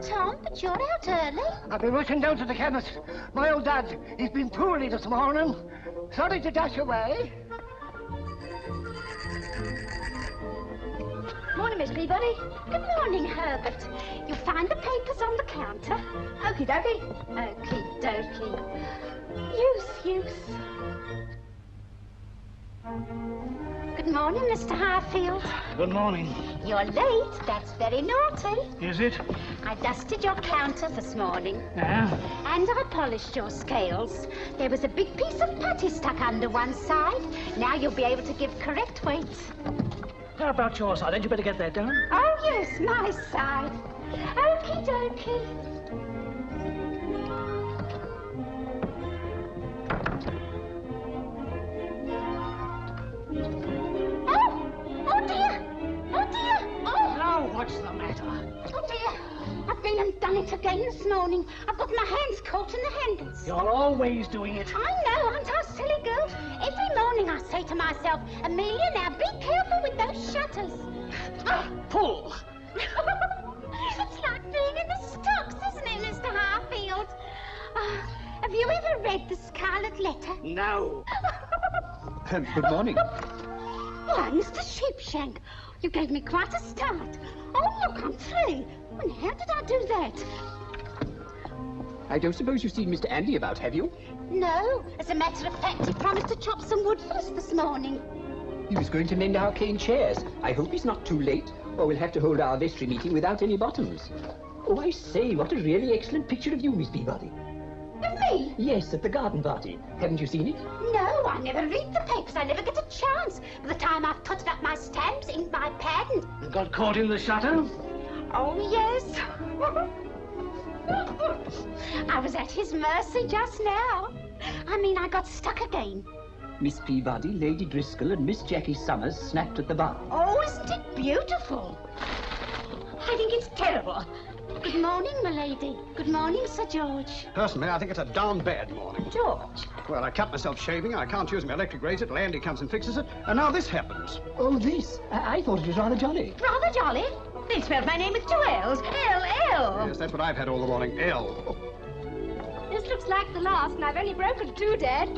Tom, but you're out early. I've been rushing down to the chemist. My old dad, he's been poorly this morning. Sorry to dash away. Morning, Miss Peabody. Good morning, Herbert. You'll find the papers on the counter. Okie dokie. Okie dokie. Use. Good morning, Mr. Harfield. Good morning. You're late. That's very naughty. Is it? I dusted your counter this morning. Yeah? And I polished your scales. There was a big piece of putty stuck under one side. Now you'll be able to give correct weights. How about your side? Then you better get that done. Oh, yes, my side. Okie dokie. Oh, dear. Oh. Now, what's the matter? Oh, dear. I've been and done it again this morning. I've got my hands caught in the handles. You're always doing it. I know, aren't I, silly girl? Every morning I say to myself, Amelia, now be careful with those shutters. Pull. It's like being in the stocks, isn't it, Mr. Harfield? Have you ever read The Scarlet Letter? No. Good morning. Why, Mr. Sheepshank, you gave me quite a start. Oh, look, I'm thrilling. And how did I do that? I don't suppose you've seen Mr. Andy about, have you? No. As a matter of fact, he promised to chop some wood for us this morning. He was going to mend our cane chairs. I hope he's not too late, or we'll have to hold our vestry meeting without any bottoms. Oh, I say, what a really excellent picture of you, Miss Peabody. Of me? Yes, at the garden party. Haven't you seen it? No, I never read the papers. I never get a chance. By the time I've putted up my stamps, inked my pad, and... You got caught in the shutter? Oh, yes. I was at his mercy just now. I mean, I got stuck again. Miss Peabody, Lady Driscoll, and Miss Jackie Summers snapped at the bar. Oh, isn't it beautiful? I think it's terrible. Good morning, m'lady. Good morning, Sir George. Personally, I think it's a darn bad morning. George? Well, I cut myself shaving, I can't use my electric razor till Andy comes and fixes it, and now this happens. Oh, this? I thought it was rather jolly. Rather jolly? They spelled my name with 2 L's. L-L. Yes, that's what I've had all the morning. L. This looks like the last, and I've only broken 2, Dad.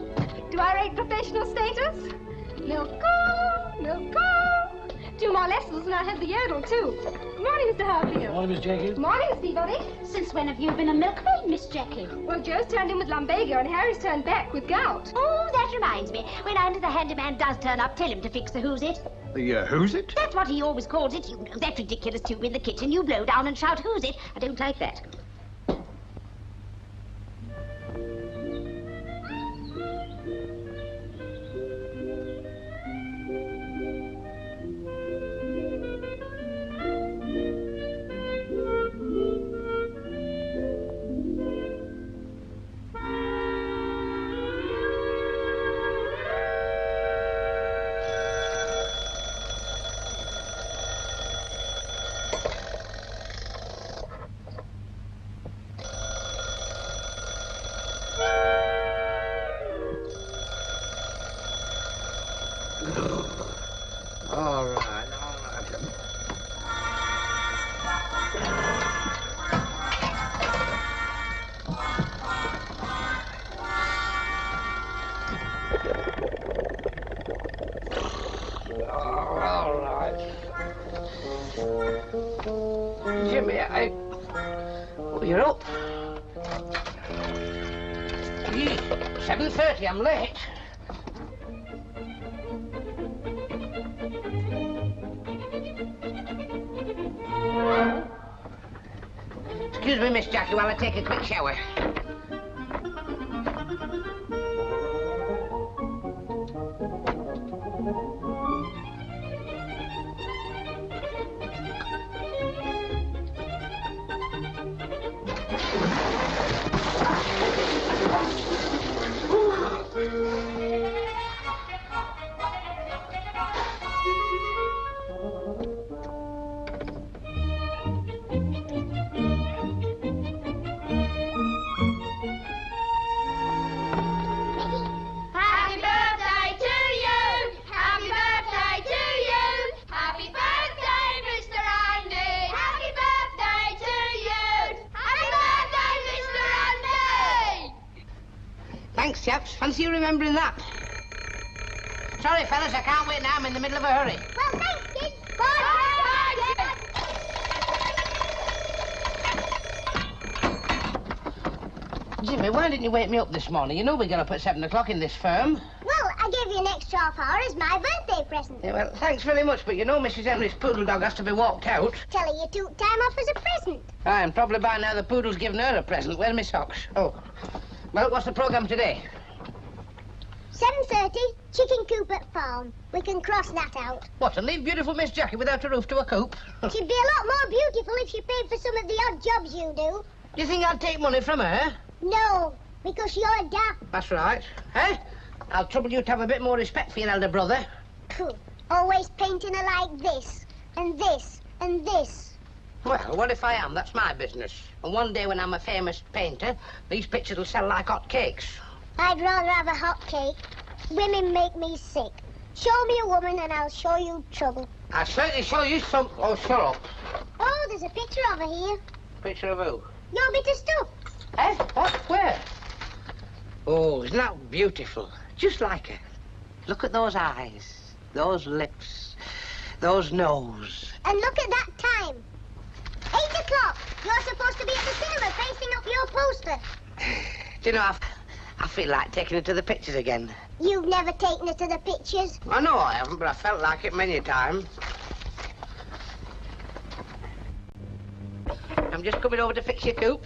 Do I rate professional status? Milk-o, milk-o, 2 more lessons and I'll have the yodel, too. Good morning, Mr. Harfield. Morning, Miss Jackie. Good morning, Miss Peabody. Since when have you been a milkmaid, Miss Jackie? Well, Joe's turned in with lumbago and Harry's turned back with gout. Oh, that reminds me. When the handyman does turn up, tell him to fix the who's it. The who's it? That's what he always calls it. You know, that ridiculous tube in the kitchen. You blow down and shout, who's it? I don't like that. All right. All right. Jimmy, oh, you're up. 7:30, I'm late. Excuse me, Miss Jackie, while I take a quick shower. Thanks, chaps. Fancy you remembering that. Sorry, fellas, I can't wait now. I'm in the middle of a hurry. Well, thanks, kid. Jimmy, why didn't you wake me up this morning? You know we got up at 7 o'clock in this firm. Well, I gave you an extra half hour as my birthday present. Yeah, well, thanks very much, but you know Mrs. Henry's poodle dog has to be walked out. Tell her you took time off as a present. Aye, and probably by now the poodle's given her a present. Where's my socks? Oh. Well, what's the programme today? 7:30, chicken coop at farm. We can cross that out. What, and leave beautiful Miss Jackie without a roof to a coop? She'd be a lot more beautiful if she paid for some of the odd jobs you do. Do you think I'd take money from her? No, because you're daft. That's right. Eh? I'll trouble you to have a bit more respect for your elder brother. Pooh. Always painting her like this, and this, and this. Well, what if I am? That's my business. And one day when I'm a famous painter, these pictures will sell like hot cakes. I'd rather have a hot cake. Women make me sick. Show me a woman and I'll show you trouble. I'll certainly show you some... Oh, shut up. Oh, there's a picture of her here. Picture of who? Your bit of stuff. Eh? What? Where? Oh, isn't that beautiful? Just like her. Look at those eyes, those lips, those nose. And look at that time. 8 o'clock. You're supposed to be at the cinema facing up your poster. Do you know, I feel like taking her to the pictures again. You've never taken her to the pictures. I know I haven't, but I felt like it many a time. I'm just coming over to fix your coop.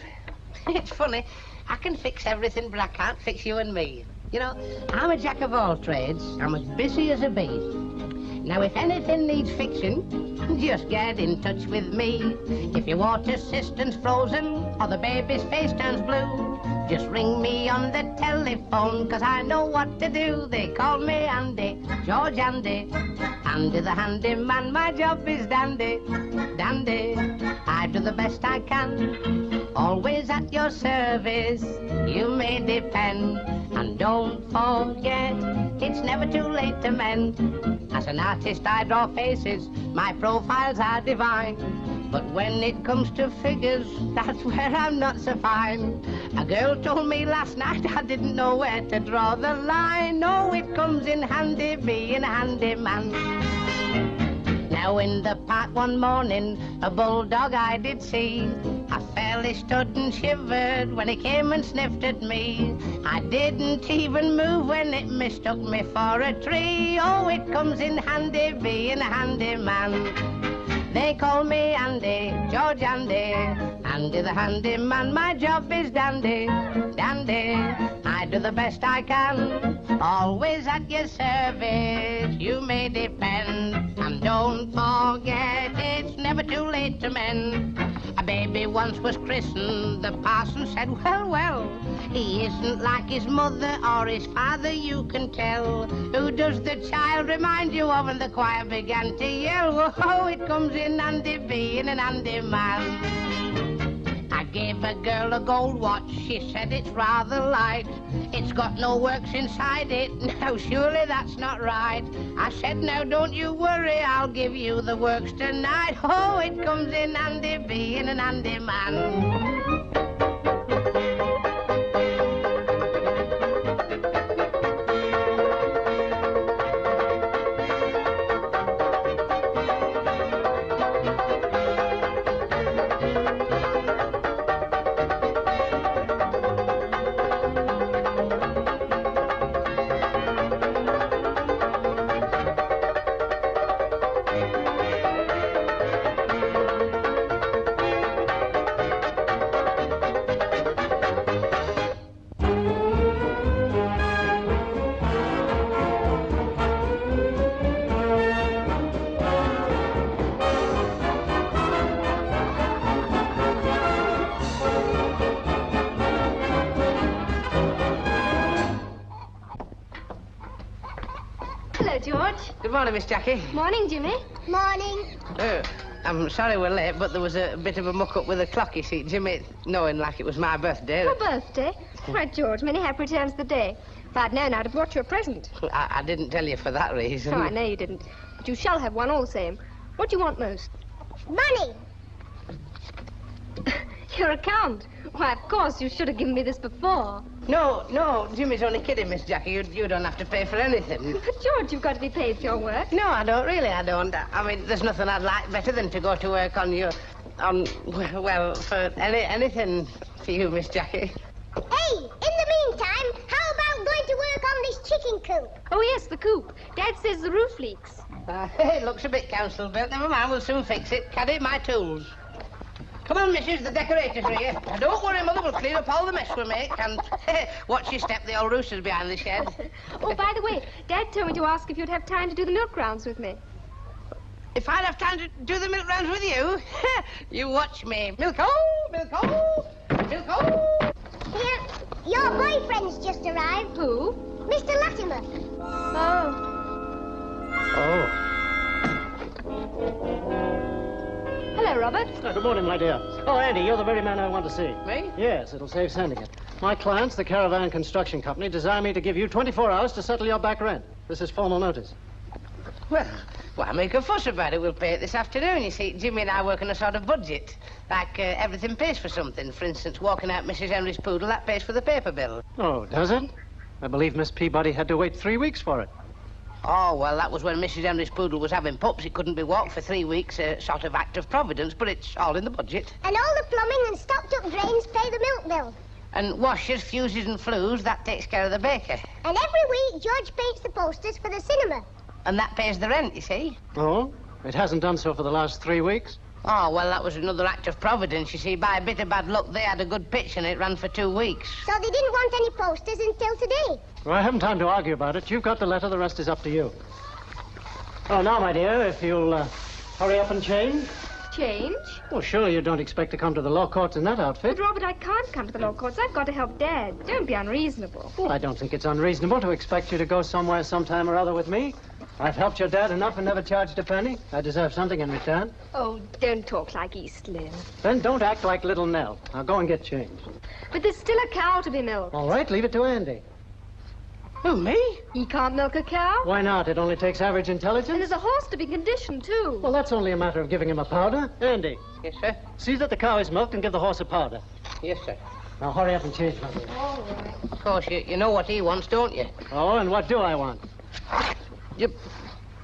It's funny. I can fix everything, but I can't fix you and me. You know, I'm a jack of all trades. I'm as busy as a bee. Now, if anything needs fixing, just get in touch with me. If your water cistern's frozen or the baby's face turns blue, just ring me on the telephone, 'cause I know what to do. They call me Andy, George Andy. Andy the handyman, my job is dandy, dandy. I do the best I can, always at your service. You may depend, and don't forget, it's never too late to mend. As an artist I draw faces, my profiles are divine. But when it comes to figures, that's where I'm not so fine. A girl told me last night I didn't know where to draw the line. Oh, it comes in handy being a handyman. Now Now in the park one morning, a bulldog I did see. I fairly stood and shivered when he came and sniffed at me. I didn't even move when it mistook me for a tree. Oh, it comes in handy being a handyman. They call me Andy, George Andy, Andy the handyman. My job is dandy, dandy. I do the best I can, always at your service. You may depend, and don't forget it's never too late to mend. A baby once was christened, the parson said, well, well, he isn't like his mother or his father, you can tell. Who does the child remind you of? And the choir began to yell, oh, it comes in handy being an handy man. I gave a girl a gold watch, she said it's rather light. It's got no works inside it, now surely that's not right. I said, now don't you worry, I'll give you the works tonight. Oh, it comes in handy being an handy man. Good morning, Miss Jackie. Morning, Jimmy. Morning. I'm sorry we're late, but there was a bit of a muck-up with the clock, you see. Jimmy, knowing like it was my birthday. Your birthday? Right, George, many happy returns of the day. If I'd known, I'd have brought you a present. I didn't tell you for that reason. Oh, I know you didn't. But you shall have one all the same. What do you want most? Money. Your account. Why, of course, you should have given me this before. No, Jimmy's only kidding, Miss Jackie. You don't have to pay for anything. But, George, you've got to be paid for your work. No, I don't, really, I don't. I mean, there's nothing I'd like better than to go to work for anything for you, Miss Jackie. Hey, in the meantime, how about going to work on this chicken coop? Oh, yes, the coop. Dad says the roof leaks. It looks a bit council built. Never mind, we'll soon fix it. Carry my tools. Come on, missus, the decorators are here. Now, don't worry, Mother, we'll clean up all the mess we make. And watch your step, the old rooster's behind the shed. Oh, by the way, Dad told me to ask if you'd have time to do the milk rounds with me. If I'd have time to do the milk rounds with you? You watch me. Milk-o, milk-o, milk-o. Here, your boyfriend's just arrived. Who? Mr. Latimer. Hello, Robert. Oh, good morning, my dear. Oh, Andy, you're the very man I want to see. Me? Yes, it'll save sending it. My clients, the Caravan Construction Company, desire me to give you 24 hours to settle your back rent. This is formal notice. Well, why make a fuss about it? We'll pay it this afternoon. You see, Jimmy and I work on a sort of budget. Like, everything pays for something. For instance, walking out Mrs. Henry's poodle, that pays for the paper bill. Oh, does it? I believe Miss Peabody had to wait 3 weeks for it. Oh, well, that was when Mrs. Henry's poodle was having pups. It couldn't be walked for 3 weeks, a sort of act of providence, but it's all in the budget. And all the plumbing and stopped-up drains pay the milk bill. And washers, fuses and flues, that takes care of the baker. And every week, George paints the posters for the cinema. And that pays the rent, you see. Oh? It hasn't done so for the last 3 weeks? Oh, well, that was another act of providence. You see, by a bit of bad luck, they had a good pitch and it ran for 2 weeks. So they didn't want any posters until today. Well, I haven't time to argue about it. You've got the letter, the rest is up to you. Oh, now, my dear, if you'll hurry up and change. Change? Well, surely you don't expect to come to the law courts in that outfit. But, Robert, I can't come to the law courts. I've got to help Dad. Don't be unreasonable. Well, I don't think it's unreasonable to expect you to go somewhere sometime or other with me. I've helped your dad enough and never charged a penny. I deserve something in return. Oh, don't talk like East Lynn. Then don't act like little Nell. Now go and get changed. But there's still a cow to be milked. All right, leave it to Andy. Who, me? He can't milk a cow. Why not? It only takes average And intelligence. there's a horse to be conditioned, too. Well, that's only a matter of giving him a powder. Andy, Yes, sir. see that the cow is milked and give the horse a powder. Yes, sir. Now hurry up and change, my dear. All right. Of course, you know what he wants, don't you? Oh, and what do I want?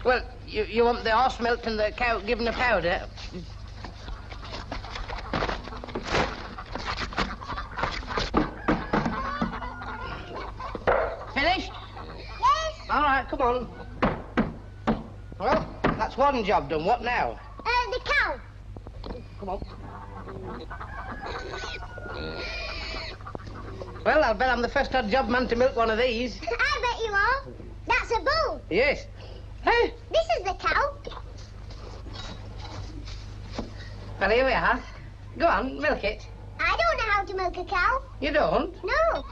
Well, You want the horse milked and the cow given a powder? Finished? Yes. All right, come on. Well, that's one job done. What now? The cow. Come on. Well, I'll bet I'm the first odd job man to milk one of these. I bet you are. That's a bull. Yes. Hey. This is the cow. Well, here we are. Go on, milk it. I don't know how to milk a cow. You don't? No.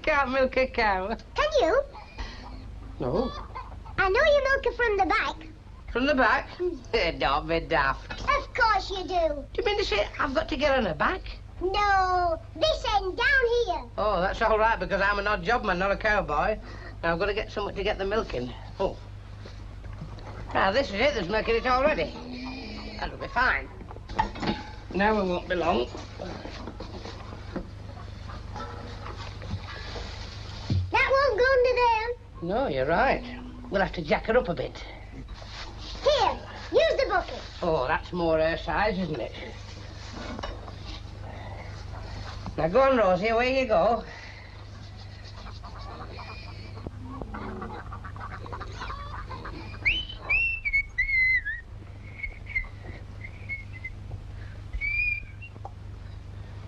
Can't milk a cow. Can you? No. I know you milk it from the back. From the back? Don't be daft. Of course you do. Do you mean to say I've got to get on her back? No, this end down here. Oh, that's all right, because I'm an odd job man, not a cowboy. Now I've got to get something to get the milk in. Oh. Now, this is it. There's milk in it already. That'll be fine. Now it won't be long. That won't go under there. No, you're right. We'll have to jack her up a bit. Here, use the bucket. Oh, that's more her size, isn't it? Now, go on, Rosie, away you go.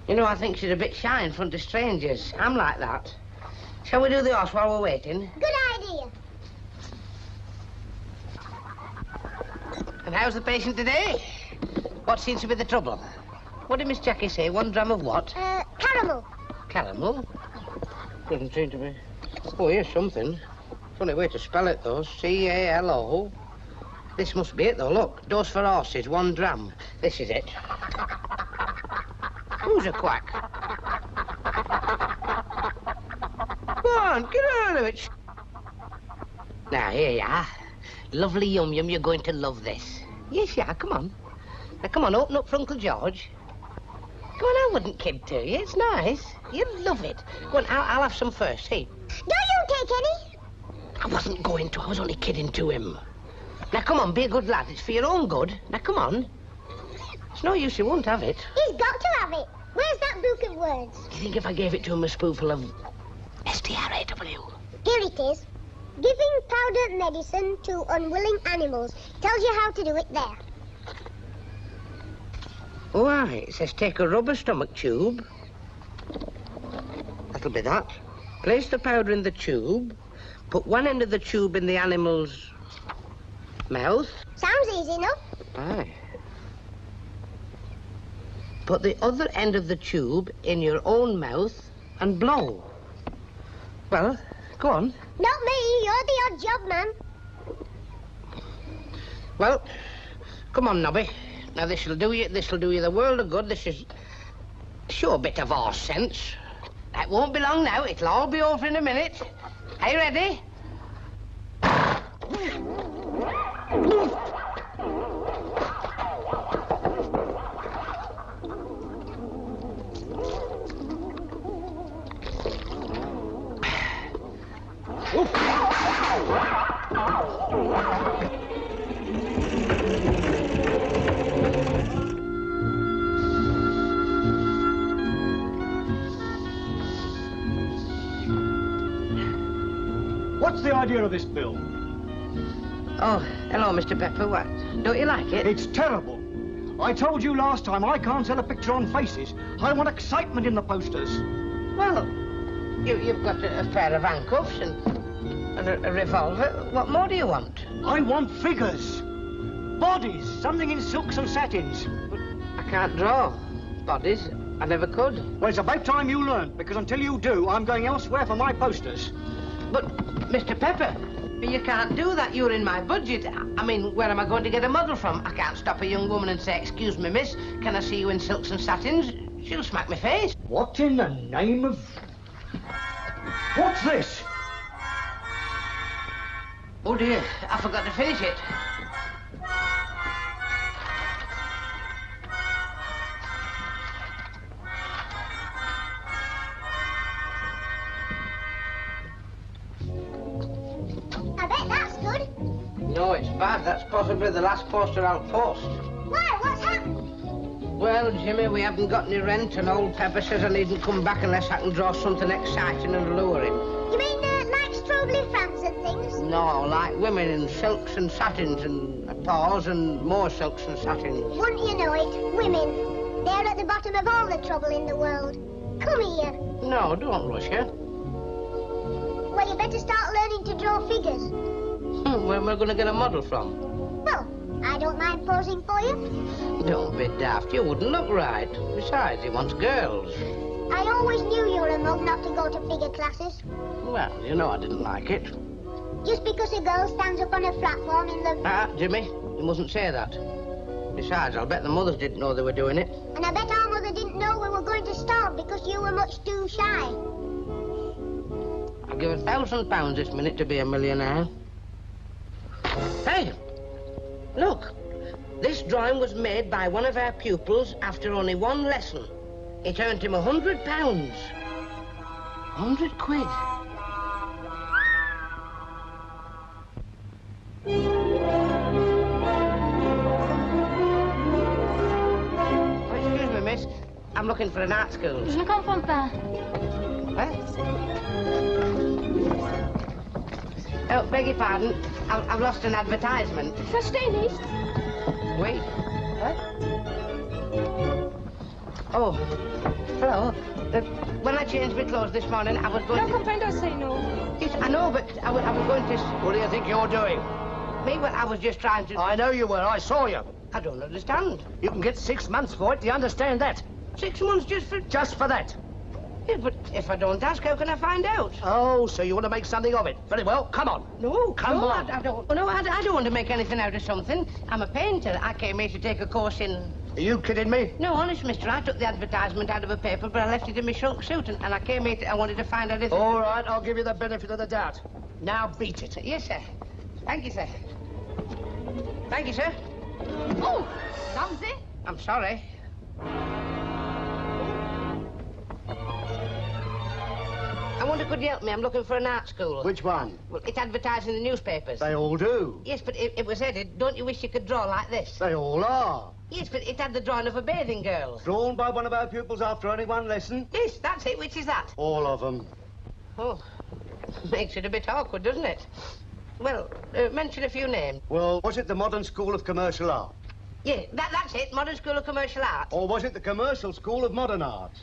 You know, I think she's a bit shy in front of strangers. I'm like that. Shall we do the horse while we're waiting? Good idea. And how's the patient today? What seems to be the trouble? What did Miss Jackie say? 1 dram of what? Caramel. Caramel? Doesn't seem to be... Oh, here's something. Funny way to spell it, though. C-A-L-O. This must be it, though. Look. Dose for horses, 1 dram. This is it. Who's a quack? Go on, get out of it. Now, here you are. Lovely Yum-Yum, you're going to love this. Yes, you are. Come on. Now, come on, open up for Uncle George. Come on, I wouldn't kid to you. It's nice. You'll love it. Go on, I'll have some first. Hey. Don't you take any? I wasn't going to. I was only kidding to him. Now, come on, be a good lad. It's for your own good. Now, come on. It's no use, he won't have it. He's got to have it. Where's that book of words? Do you think if I gave it to him a spoonful of S-T-R-A-W? Here it is. Giving powder medicine to unwilling animals. Tells you how to do it there. Why, it says take a rubber stomach tube. That'll be that. Place the powder in the tube. Put one end of the tube in the animal's mouth. Sounds easy enough. Aye. Put the other end of the tube in your own mouth and blow. Well, go on. Not me. You're the odd job man. Well, come on, Nobby. Now, this'll do you the world of good. This is sure a bit of horse sense. That won't be long now. It'll all be over in a minute. Are you ready? What's the idea of this bill? Oh, hello, Mr. Pepper. What? Don't you like it? It's terrible. I told you last time I can't sell a picture on faces. I want excitement in the posters. Well, you've got a pair of handcuffs and a revolver. What more do you want? I want figures. Bodies. Something in silks and satins. But I can't draw bodies. I never could. Well, it's about time you learned, because until you do, I'm going elsewhere for my posters. But, Mr. Pepper, you can't do that. You're in my budget. I mean, where am I going to get a model from? I can't stop a young woman and say, excuse me, miss, can I see you in silks and satins? She'll smack my face. What in the name of... What's this? Oh, dear, I forgot to finish it. I bet that's good. it's bad. That's possibly the last poster I'll post. Why? What's happened? Well, Jimmy, we haven't got any rent, and old Pepper says I needn't come back unless I can draw something exciting and lure him. You mean like strawberry fans and things? No, like women in silks and satins and paws and more silks and satins. Wouldn't you know it? Women. They're at the bottom of all the trouble in the world. Come here. No, don't rush her. Well, you better start learning to draw figures. Where am I going to get a model from? Well, I don't mind posing for you. Don't be daft. You wouldn't look right. Besides, he wants girls. I always knew you were a mug not to go to figure classes. Well, you know I didn't like it. Just because a girl stands up on a platform in the... Ah, Jimmy, you mustn't say that. Besides, I'll bet the mothers didn't know they were doing it. And I bet our mother didn't know we were going to starve because you were much too shy. I'll give £1,000 this minute to be a millionaire. Hey, look. This drawing was made by one of our pupils after only one lesson. It earned him £100. 100 quid. Oh, excuse me, miss. I'm looking for an art school. Je ne comprends pas. What? Oh, beg your pardon. I've lost an advertisement. Verstehe nicht. Wait. What? Oh, hello. When I changed my clothes this morning, I was going No to... comprendo, say no. Yes, I know, but I was going to... What do you think you're doing? Me, well, I was just trying to... I know you were. I saw you. I don't understand. You can get 6 months for it. Do you understand that? 6 months just for... Just for that. Yeah, but if I don't ask, how can I find out? Oh, so you want to make something of it. Very well. Come on. No, Come no, on. I don't. No, I don't want to make anything out of something. I'm a painter. I came here to take a course in... Are you kidding me? No, honest, mister, I took the advertisement out of a paper, but I left it in my shrunk suit, and I came here I wanted to find out if... All right, I'll give you the benefit of the doubt. Now beat it. Yes, sir. Thank you, sir. Thank you, sir. Oh, sagen Sie? I'm sorry. I wonder, could you help me? I'm looking for an art school. Which one? Well, it's advertised in the newspapers. They all do. Yes, but it was headed, don't you wish you could draw like this? They all are. Yes, but it had the drawing of a bathing girl. Drawn by one of our pupils after only one lesson? Yes, that's it. Which is that? All of them. Oh, makes it a bit awkward, doesn't it? Well, mention a few names. Well, was it the Modern School of Commercial Art? Yeah, that's it. Modern School of Commercial Art. Or was it the Commercial School of Modern Art?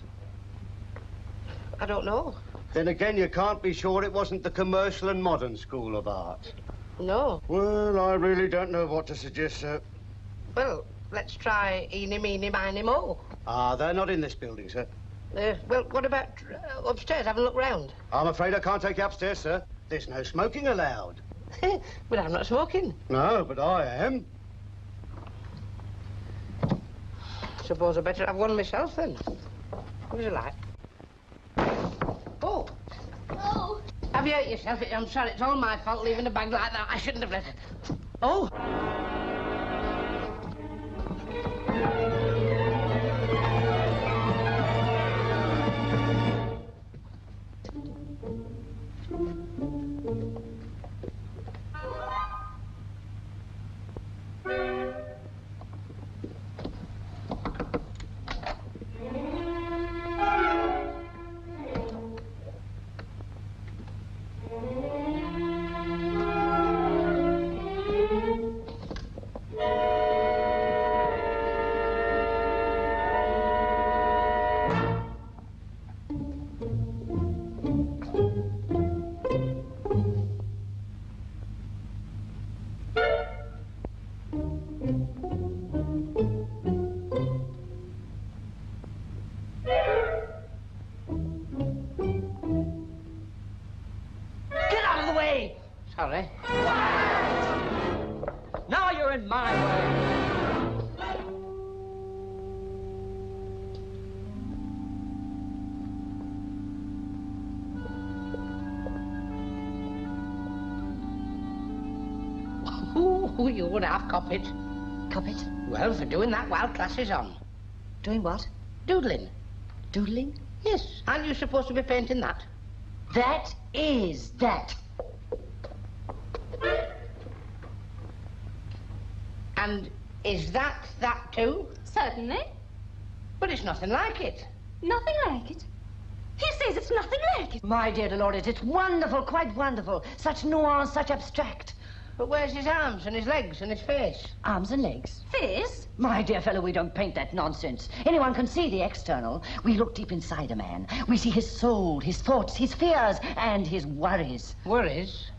I don't know. Then again, you can't be sure it wasn't the Commercial and Modern School of Art. No. Well, I really don't know what to suggest, sir. Well, let's try eeny, meeny, miny, mo. Ah, they're not in this building, sir. Well, what about upstairs? Have a look round. I'm afraid I can't take you upstairs, sir. There's no smoking allowed. But I'm not smoking. No, but I am. Suppose I better have one myself, then. What would you like? Oh. Oh. Have you hurt yourself? I'm sorry, it's all my fault leaving a bag like that. I shouldn't have left it. Oh. Sorry. Now you're in my way. Oh, you would have copied. Cop it? Well, for doing that while class is on. Doing what? Doodling. Doodling? Yes. Aren't you supposed to be painting that? That is that. And is that too? Certainly. But it's nothing like it. Nothing like it. He says it's nothing like it. My dear Dolores, it's wonderful, quite wonderful. Such nuance, such abstract. But where's his arms and his legs and his face? Arms and legs. Face? My dear fellow, we don't paint that nonsense. Anyone can see the external. We look deep inside a man. We see his soul, his thoughts, his fears, and his worries. Worries?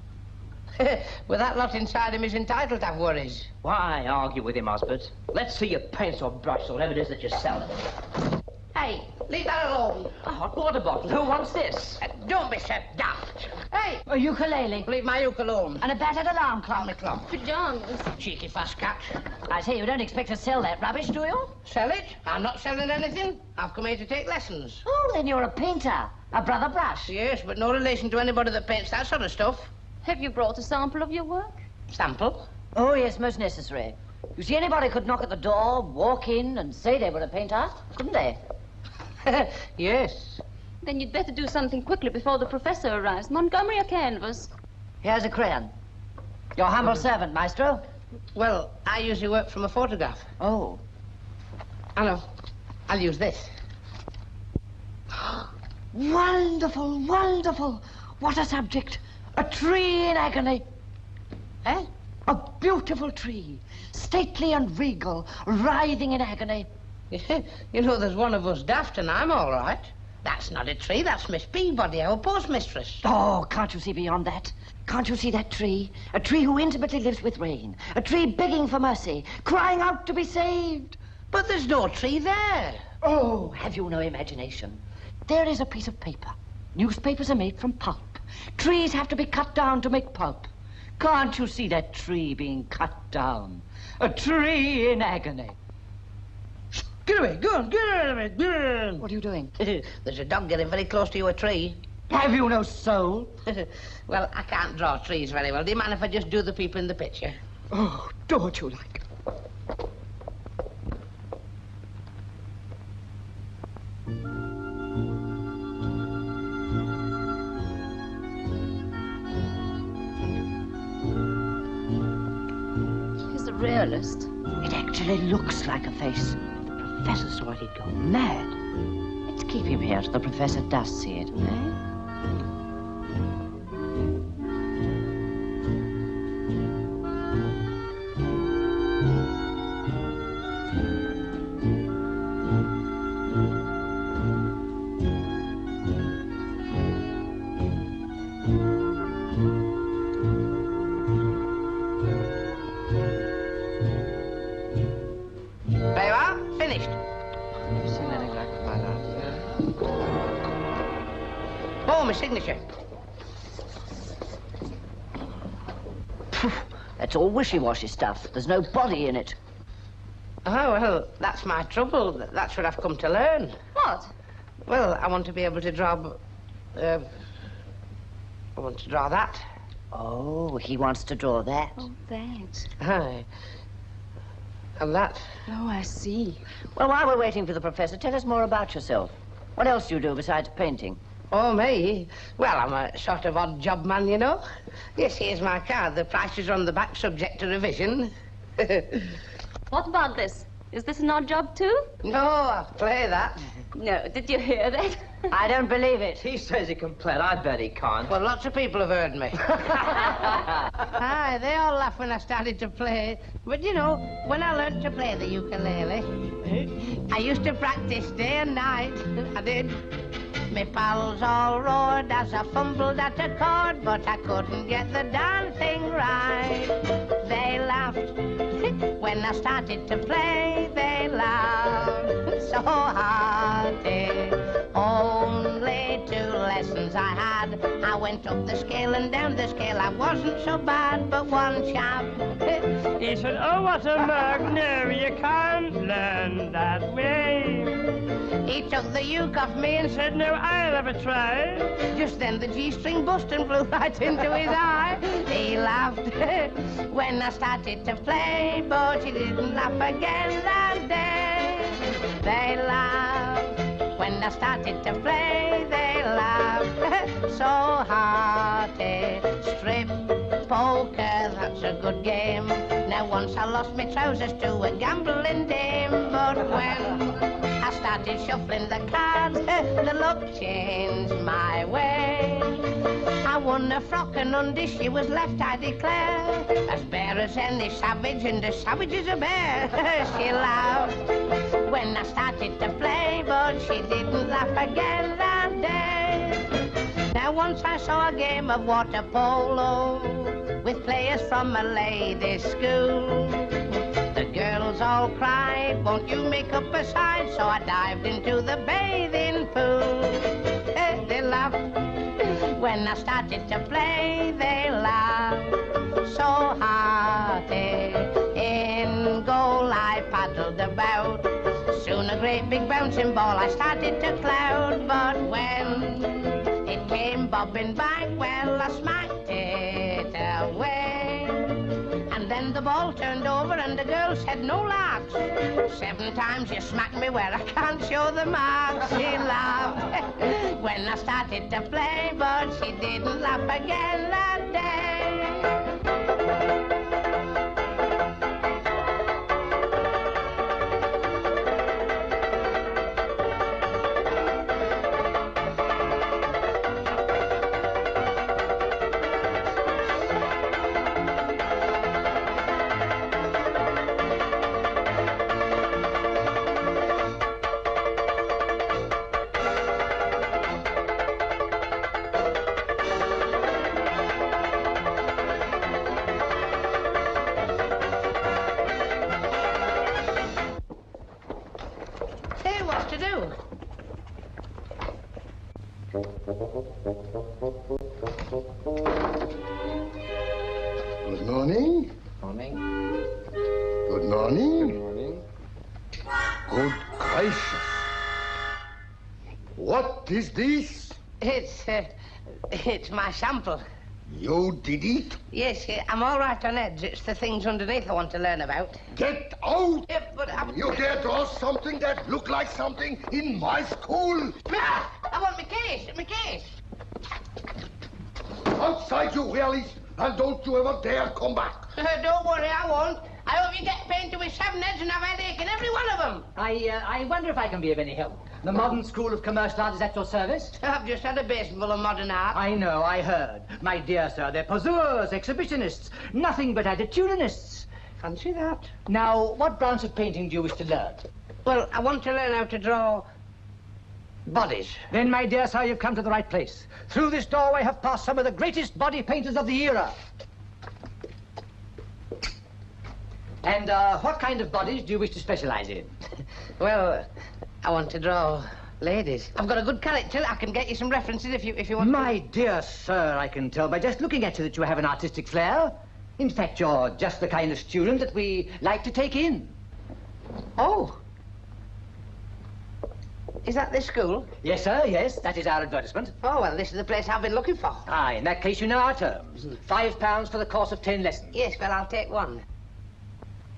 With that lot inside him, he's entitled to have worries. Why argue with him, Osbert? Let's see your paints or brush or whatever it is that you're selling. Hey, leave that alone. A hot water bottle. Who wants this? Don't be so daft. Hey, A ukulele. leave my uke alone. And a battered alarm On clock. the clock. Pajamas. Cheeky fast cat. I say, you don't expect to sell that rubbish, do you? Sell it? I'm not selling anything. I've come here to take lessons. Oh, then you're a painter. A brother brush. Yes, but no relation to anybody that paints that sort of stuff. Have you brought a sample of your work? Sample? Oh, yes, most necessary. You see, anybody could knock at the door, walk in, and say they were a painter, couldn't they? Yes. Then you'd better do something quickly before the professor arrives. Montgomery or canvas? Here's a crayon. Your humble servant, maestro. Well, I usually work from a photograph. Oh. I know. I'll use this. Wonderful, wonderful. What a subject. A tree in agony. Eh? A beautiful tree, stately and regal, writhing in agony. You know, there's one of us daft and I'm all right. That's not a tree, that's Miss Peabody, our postmistress. Oh, can't you see beyond that? Can't you see that tree? A tree who intimately lives with rain. A tree begging for mercy, crying out to be saved. But there's no tree there. Oh, have you no imagination? There is a piece of paper. Newspapers are made from pulp. Trees have to be cut down to make pulp. Can't you see that tree being cut down? A tree in agony. Get away, go on, get out of it, get on. What are you doing? There's a dog getting very close to you, a tree. Have you no soul? Well, I can't draw trees very well. Do you mind if I just do the people in the picture? Oh, do what you like. He's a realist. It actually looks like a face. The professor saw it, he'd go mad. Let's keep him here till the professor does see it, eh? My signature. That's all wishy-washy stuff. There's no body in it. Oh, well, that's my trouble. That's what I've come to learn. What? Well, I want to be able to draw... I want to draw that. Oh, he wants to draw that. Oh, that. Aye. And that. Oh, I see. Well, while we're waiting for the professor, tell us more about yourself. What else do you do besides painting? Oh, me? Well, I'm a sort of odd job man, you know. Yes, here's my card. The prices are on the back, subject to revision. What about this? Is this an odd job, too? No, I'll play that. No, did you hear that? I don't believe it. He says he can play it. I bet he can't. Well, lots of people have heard me. Aye, they all laugh when I started to play. But, you know, when I learned to play the ukulele, I used to practice day and night. I did. Me pals all roared as I fumbled at a chord, but I couldn't get the darn thing right. They laughed when I started to play. They laughed so hearty. Only 2 lessons I had. I went up the scale and down the scale. I wasn't so bad, but one chap he said, "Oh, what a mug! No, you can't learn that way." He took the uke off me and said, "No, I'll have a try." Just then the G-string bust and flew right into his eye. He laughed when I started to play, but he didn't laugh again that day. They laughed when I started to play. They laughed so hearty. Strip poker, that's a good game. Now once I lost my trousers to a gambling dame, but when I started shuffling the cards, the luck changed my way. I won a frock and undies, she was left, I declare, as bare as any savage, and a savage is a bear. She laughed when I started to play, but she didn't laugh again that day. Now once I saw a game of water polo with players from a ladies' school. The girls all cried, won't you make up a side? So I dived into the bathing pool. They laughed when I started to play, they laughed so hearty. In goal I paddled about, soon a great big bouncing ball I started to cloud. But when it came bobbing back, well, I smacked it away. And then the ball turned over and the girl said, no larks. 7 times you smacked me where I can't show the marks. She laughed when I started to play, but she didn't laugh again that day. Good morning. Morning. Good morning. Good morning. Good gracious. What is this? It's my sample. You did it? Yes, I'm all right on edge. It's the things underneath I want to learn about. Get out! Yeah, but You dare draw something that looked like something in my school? I want my case, Outside, you realist, and don't you ever dare come back. Don't worry, I won't. I hope you get painted with 7 heads and have a headache in every one of them. I wonder if I can be of any help. The Modern School of Commercial Art is at your service? I've just had a basement full of modern art. I know, I heard. My dear sir, they're poseurs, exhibitionists, nothing but attitudinists. Fancy that. Now, what branch of painting do you wish to learn? Well, I want to learn how to draw bodies. Then, my dear sir, you've come to the right place. Through this doorway have passed some of the greatest body painters of the era. And what kind of bodies do you wish to specialize in? Well, I want to draw ladies. I've got a good character. I can get you some references if you want. My dear sir, I can tell by just looking at you that you have an artistic flair. In fact, you're just the kind of student that we like to take in. Oh. Is that this school? Yes, sir, yes. That is our advertisement. Oh, well, this is the place I've been looking for. Ah, in that case, you know our terms. £5 for the course of 10 lessons. Yes, well, I'll take one.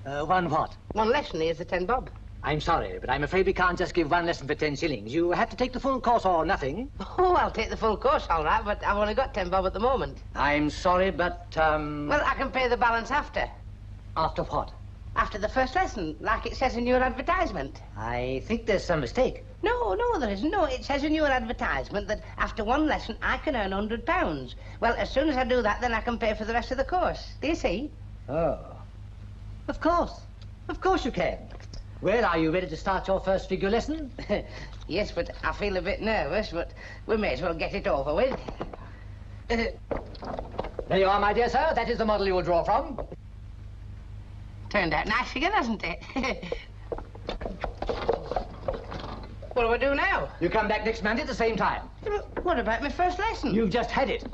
One what? 1 lesson is the 10 bob. I'm sorry, but I'm afraid we can't just give 1 lesson for 10 shillings. You have to take the full course or nothing. Oh, I'll take the full course, all right, but I've only got 10 bob at the moment. I'm sorry, but, Well, I can pay the balance after. After what? After the first lesson, like it says in your advertisement. I think there's some mistake. No, there isn't. No, it says in your advertisement that after 1 lesson, I can earn £100. Well, as soon as I do that, then I can pay for the rest of the course. Do you see? Oh. Of course. Of course you can. Well, are you ready to start your first figure lesson? Yes, but I feel a bit nervous, but we may as well get it over with. There you are, my dear sir. That is the model you will draw from. Turned out nice figure, hasn't it? What do I do now? You come back next Monday at the same time. What about my first lesson? You've just had it.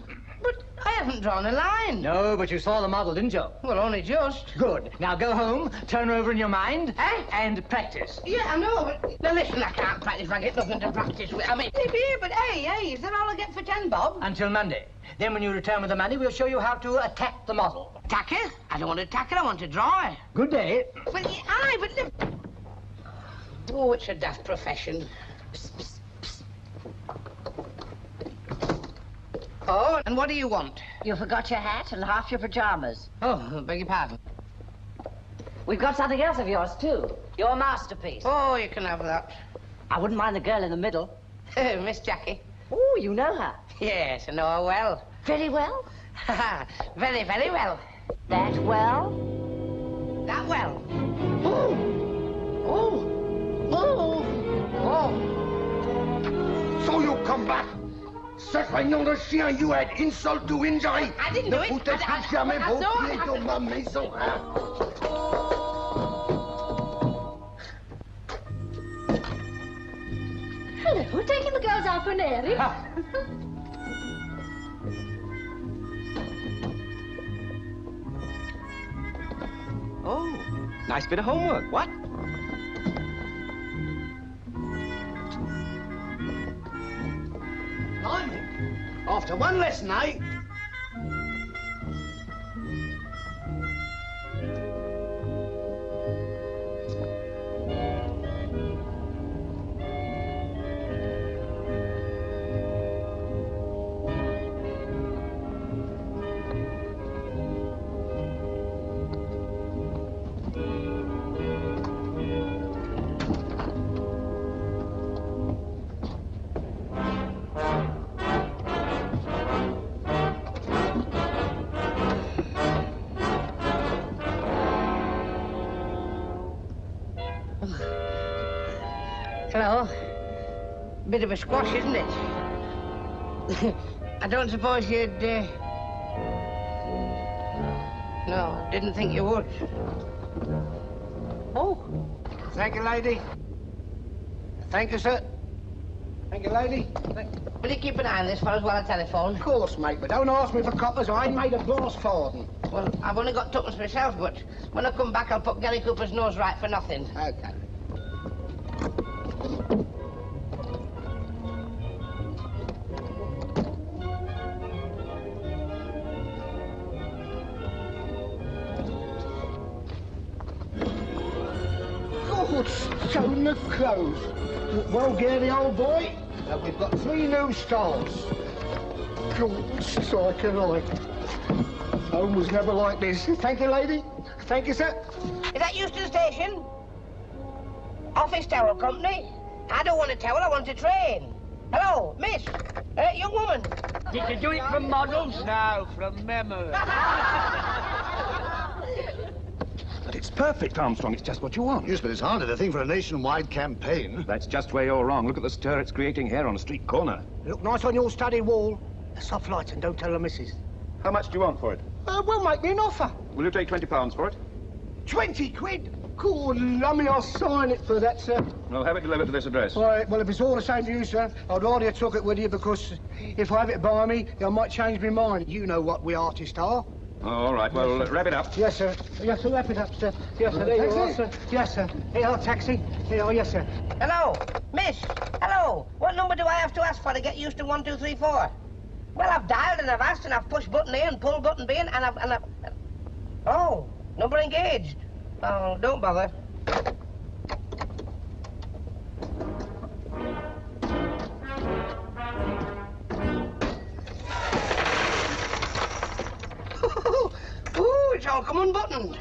But I haven't drawn a line. No, but you saw the model, didn't you? Well, only just. Good. Now go home, turn over in your mind, Eh? and practice. Yeah, I know, but... Now, listen, I can't practice if I get nothing to practice with. I mean... Yeah, but hey, is that all I get for 10 bob? Until Monday. Then when you return with the money, we'll show you how to attack the model. Attack it? I don't want to attack it, I want to draw it. Good day. Well, aye, but... Oh, it's a daft profession. Oh, and what do you want? You forgot your hat and half your pajamas. Oh, beg your pardon. We've got something else of yours, too. Your masterpiece. Oh, you can have that. I wouldn't mind the girl in the middle. Miss Jackie. Oh, you know her? Yes, I know her well. Very well? Very, very well. That well? That well. So you come back. Sacré nom de chien, you had insult to injury. I didn't do it. Ne foutez jamais vos pieds dans ma maison, hein? Hello, we're taking the girls out for an airing. Oh, nice bit of homework. What? Blimey. After one lesson, eh? Hello. Bit of a squash, isn't it? I don't suppose you'd, No, didn't think you would. Oh. Thank you, lady. Thank you, sir. Thank you, lady. Will you keep an eye on this for us while I telephone? Of course, mate, but don't ask me for coppers. I ain't made a brass farthing. Well, I've only got tuppence myself, but when I come back, I'll put Gary Cooper's nose right for nothing. Okay. God, stone the clothes. Well, Gary, old boy, we've got 3 new stars. God, strike a light. Home was never like this. Thank you, lady. Thank you, sir. Is that Euston Station? Office towel company? I don't want a towel, I want a train. Hello, miss. Young woman. Did you do it from models? No, from memory. But it's perfect, Armstrong. It's just what you want. Yes, but it's harder to think for a nationwide campaign. That's just where you're wrong. Look at the stir it's creating here on a street corner. Look nice on your study wall. A soft light and don't tell the missus. How much do you want for it? Well, make me an offer. Will you take £20 for it? 20 quid? God, lummy, I'll sign it for that, sir. I'll have it delivered to this address. All right, well, if it's all the same to you, sir, I'd rather you took it with you because if I have it by me, I might change my mind. You know what we artists are. Oh, all right, well, wrap it up. Yes, sir. Yes, sir, wrap it up, sir. Yes, sir, there you are, sir. Yes, sir. Here, our taxi. Here, oh, yes, sir. Hello, miss. Hello. What number do I have to ask for to get used to 1, 2, 3, 4? Well, I've dialed and I've asked and I've pushed button A and pulled button B and I've... Oh, number engaged. Oh, don't bother. Ooh, it's all come unbuttoned.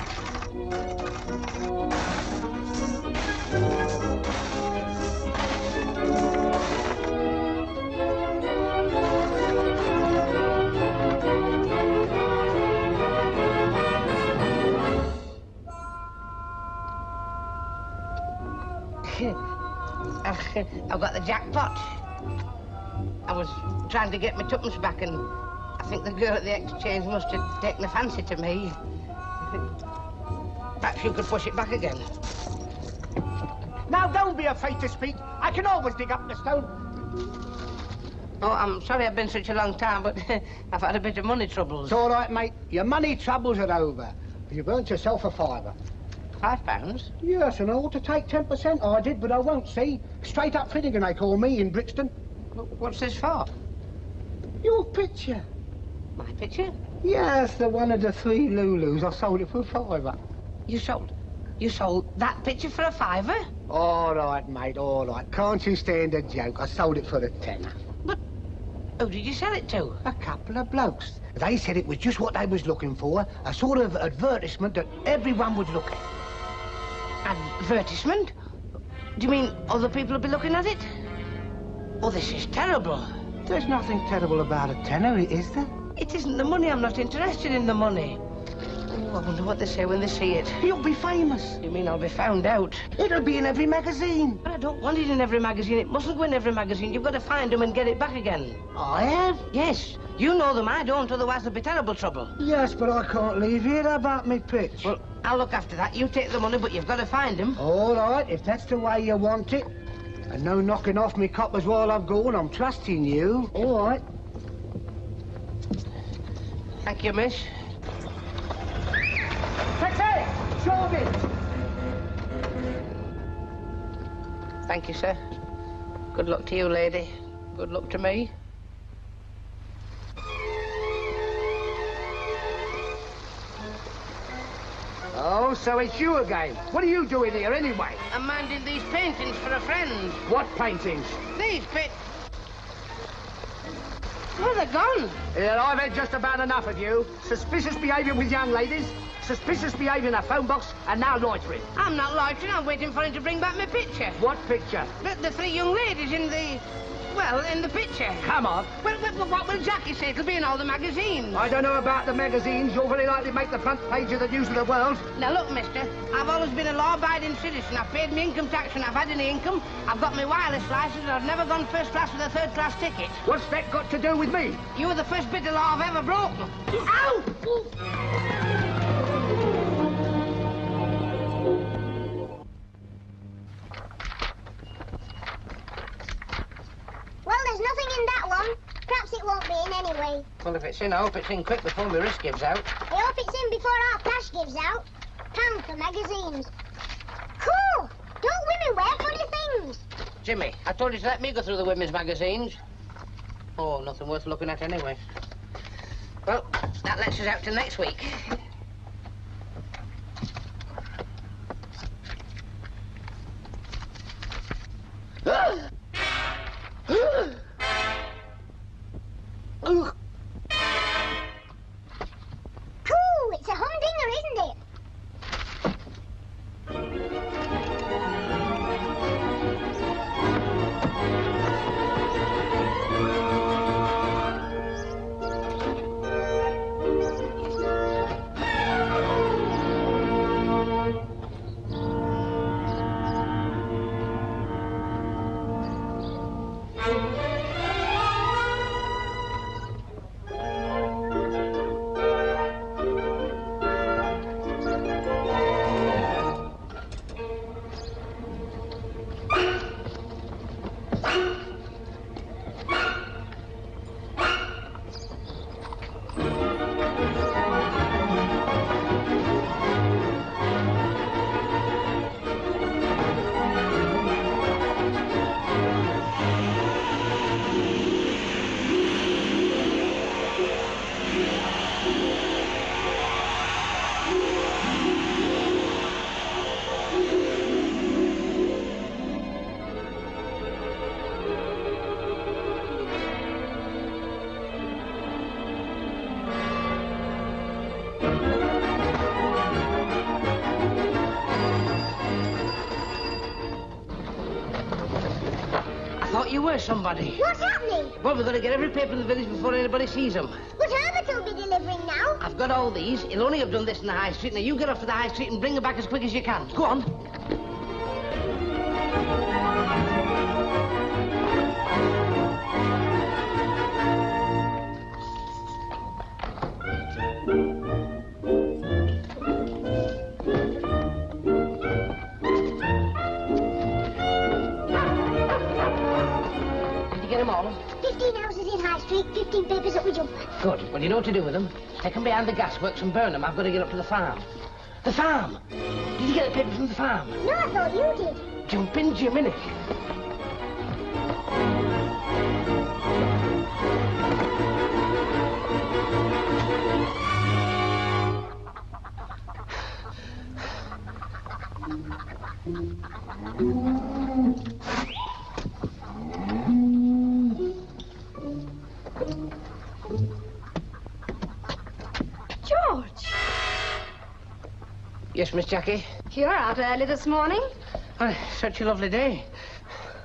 I've got the jackpot. I was trying to get my tuppence back and I think the girl at the exchange must have taken a fancy to me. Perhaps you could push it back again. Now, don't be afraid to speak. I can always dig up the stone. Oh, I'm sorry I've been such a long time, but I've had a bit of money troubles. It's all right, mate. Your money troubles are over. You've earned yourself a £5. £5? Yes, and I ought to take 10%. I did, but I won't, see? Straight up Finnegan, they call me in Brixton. What's this for? Your picture. My picture? Yes, the one of the 3 Lulus. I sold it for a £5. You sold that picture for a £5? All right, mate, all right. Can't you stand a joke? I sold it for a £10. But who did you sell it to? A couple of blokes. They said it was just what they was looking for, a sort of advertisement that everyone would look at. Advertisement? Do you mean other people will be looking at it? Oh, this is terrible. There's nothing terrible about a tenner, is there? It isn't the money. I'm not interested in the money. Oh, I wonder what they say when they see it. You'll be famous. You mean I'll be found out? It'll be in every magazine. But I don't want it in every magazine. It mustn't go in every magazine. You've got to find them and get it back again. I have? Yes. You know them. I don't. Otherwise there'll be terrible trouble. Yes, but I can't leave here. How about me pitch? Well, I'll look after that. You take the money, but you've got to find them. All right, if that's the way you want it. And no knocking off me coppers while I'm gone. I'm trusting you. All right. Thank you, miss. Taxi! Charlie! Thank you, sir. Good luck to you, lady. Good luck to me. Oh, so it's you again. What are you doing here, anyway? I'm minding these paintings for a friend. What paintings? These Where are they gone? Yeah, I've had just about enough of you. Suspicious behaviour with young ladies, suspicious behaviour in a phone box, and now loitering. I'm not loitering. I'm waiting for him to bring back my picture. What picture? The three young ladies in the... Well, in the picture. Come on. Well, what will Jackie say? It'll be in all the magazines. I don't know about the magazines. You'll very likely make the front page of the News of the World. Now, look, mister, I've always been a law-abiding citizen. I've paid my income tax when I've had any income. I've got my wireless license, and I've never gone first class with a third-class ticket. What's that got to do with me? You were the first bit of law I've ever broken. Ow! Well, there's nothing in that one. Perhaps it won't be in anyway. Well, if it's in, I hope it's in quick before my wrist gives out. I hope it's in before our cash gives out. Pound for magazines. Cool! Don't women wear funny things? Jimmy, I told you to let me go through the women's magazines. Oh, nothing worth looking at anyway. Well, that lets us out till next week. Cool! It's a humdinger, isn't it? You were somebody. What's happening? Well, we've got to get every paper in the village before anybody sees them. But Herbert will be delivering now. I've got all these. He'll only have done this in the high street. Now, you get off to the high street and bring them back as quick as you can. Go on. Did you get them all? 15 houses in High Street, 15 papers at Widgeon. Good. Well, you know what to do with them. Take them behind the gasworks and burn them. I've got to get up to the farm. The farm! Did you get the paper from the farm? No, I thought you did. Jumping Jiminy. George! Yes, Miss Jackie? You're out early this morning. Oh, such a lovely day.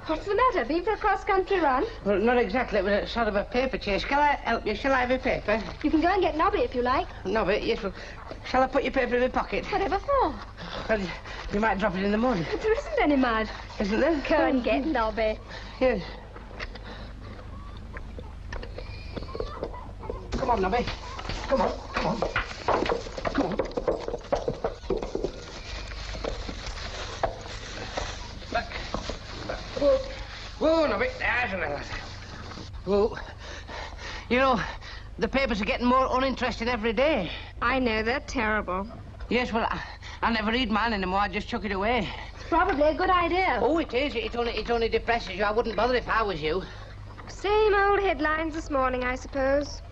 What's the matter? Been for a cross-country run? Well, not exactly. It was a sort of a paper chase. Shall I help you? Shall I have a paper? You can go and get Nobby if you like. Nobby? Yes, well, shall I put your paper in my pocket? Whatever for? Well, you might drop it in the mud. But there isn't any mud. Isn't there? Go and get Nobby. Yes. Come on, Nobby. Come on, come on. Come on. Back. Whoa. Whoa, Nobby. That's right. Whoa. You know, the papers are getting more uninteresting every day. I know, they're terrible. Yes, well, I never read mine anymore. I just chuck it away. It's probably a good idea. Oh, it is. It only depresses you. I wouldn't bother if I was you. Same old headlines this morning, I suppose.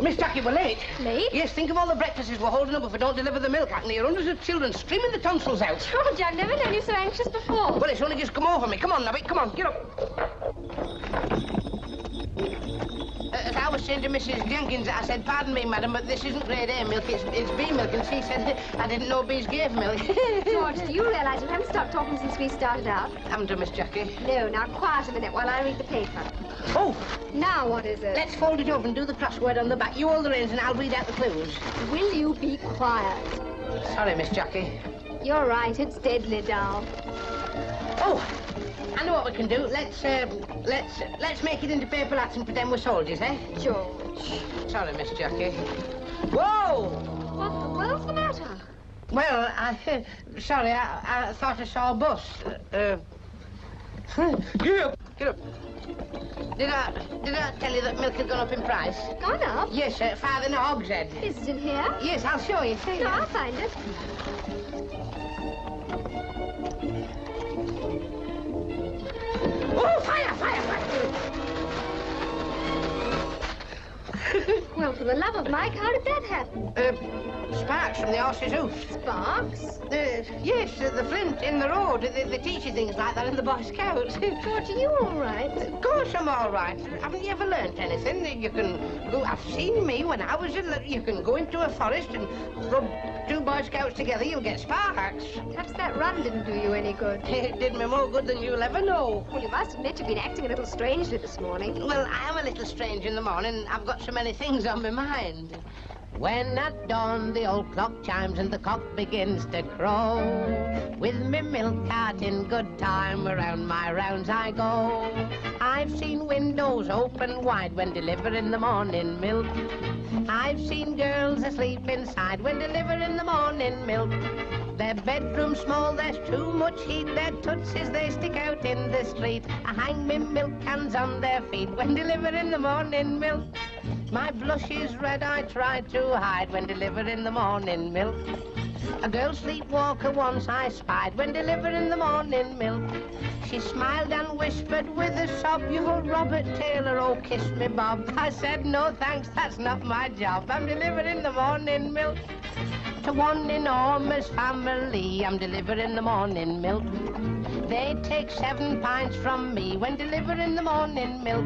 Miss Jackie, we're late. Late? Yes, think of all the breakfasts we're holding up if we don't deliver the milk. I can hear hundreds of children screaming the tonsils out. George, I've never known you so anxious before. Well, it's only just come over me. Come on, Nobby, come on, get up. As I was saying to Mrs. Jenkins, I said, pardon me, madam, but this isn't grade A milk, it's B milk, and she said, I didn't know B's gave milk. George, do you realise you haven't stopped talking since we started out? Haven't I, Miss Jackie? No, now quiet a minute while I read the paper. Oh! Now what is it? Let's fold it over and do the crossword on the back. You hold the reins and I'll read out the clues. Will you be quiet? Sorry, Miss Jackie. You're right, it's deadly dull. Oh! I know what we can do. Let's make it into paper hats and pretend we're soldiers, eh? George. Sorry, Miss Jackie. Whoa! What the world's the matter? Well, sorry, I thought I saw a bus. Get up! Get up. Did I tell you that milk had gone up in price? Gone up? Yes, 5 in a hogshead. Is it in here? Yes, I'll show you. No, I'll find it. Oh, fire, fire, fire! Well, for the love of Mike, how did that happen? Sparks from the horse's hoof. Sparks? Yes, the flint in the road. They teach you things like that in the Boy Scouts. George, are you all right? Of course I'm all right. Haven't you ever learnt anything? You can go... I've seen me when I was little. You can go into a forest and rub 2 Boy Scouts together, you'll get sparks. Perhaps that run didn't do you any good. It did me more good than you'll ever know. Well, you must admit you've been acting a little strangely this morning. Well, I am a little strange in the morning. I've got so many things on my mind. When at dawn the old clock chimes and the cock begins to crow, with me milk cart in good time around my rounds I go. I've seen windows open wide when delivering the morning milk. I've seen girls asleep inside when delivering the morning milk. Their bedroom's small, there's too much heat. Their tootsies, they stick out in the street. I hang me milk cans on their feet when delivering the morning milk. My blush is red, I try to hide when delivering the morning milk. A girl sleepwalker once I spied when delivering the morning milk. She smiled and whispered with a sob, "You're Robert Taylor, oh kiss me Bob." I said, "No thanks, that's not my job. I'm delivering the morning milk." To one enormous family, I'm delivering the morning milk. They take 7 pints from me when delivering the morning milk.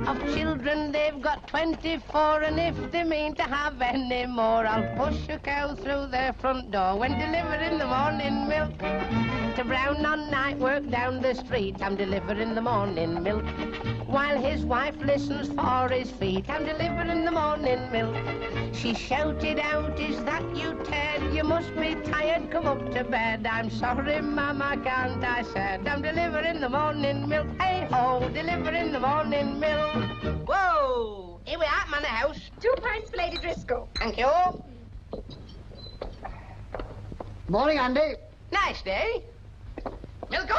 Of children, they've got 24, and if they mean to have any more, I'll push a cow through their front door when delivering the morning milk. To Brown on night work down the street, I'm delivering the morning milk. While his wife listens for his feet, I'm delivering the morning milk. She shouted out, "Is that you, Ted? You must be tired, come up to bed." "I'm sorry, Mum, I can't," I said. "I'm delivering the morning milk." Hey-ho, delivering the morning milk. Whoa! Here we are at Manor House. 2 pints for Lady Driscoll. Thank you. Morning, Andy. Nice day. Milko!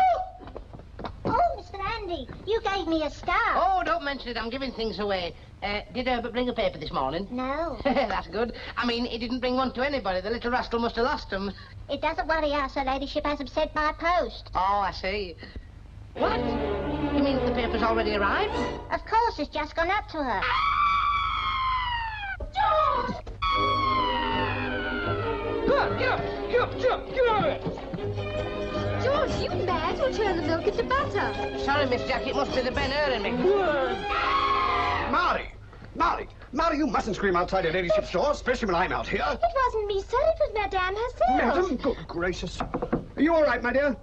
Oh, Mr. Andy, you gave me a star. Oh, don't mention it. I'm giving things away. Did Herbert bring a paper this morning? No. That's good. I mean, he didn't bring one to anybody. The little rascal must have lost them. It doesn't worry us. Her ladyship has them sent by post. Oh, I see. What? You mean the paper's already arrived? Of course, it's just gone up to her. George! Go on, get up, get up, get up, get out of it! George, you mad? You'll turn the milk into butter. Sorry, Miss Jack, it must be the Ben Hur in me. Molly! Molly! Mary, you mustn't scream outside your ladyship's door, especially when I'm out here. It wasn't me, sir. It was Madame herself. Madam, good gracious. Are you all right, my dear?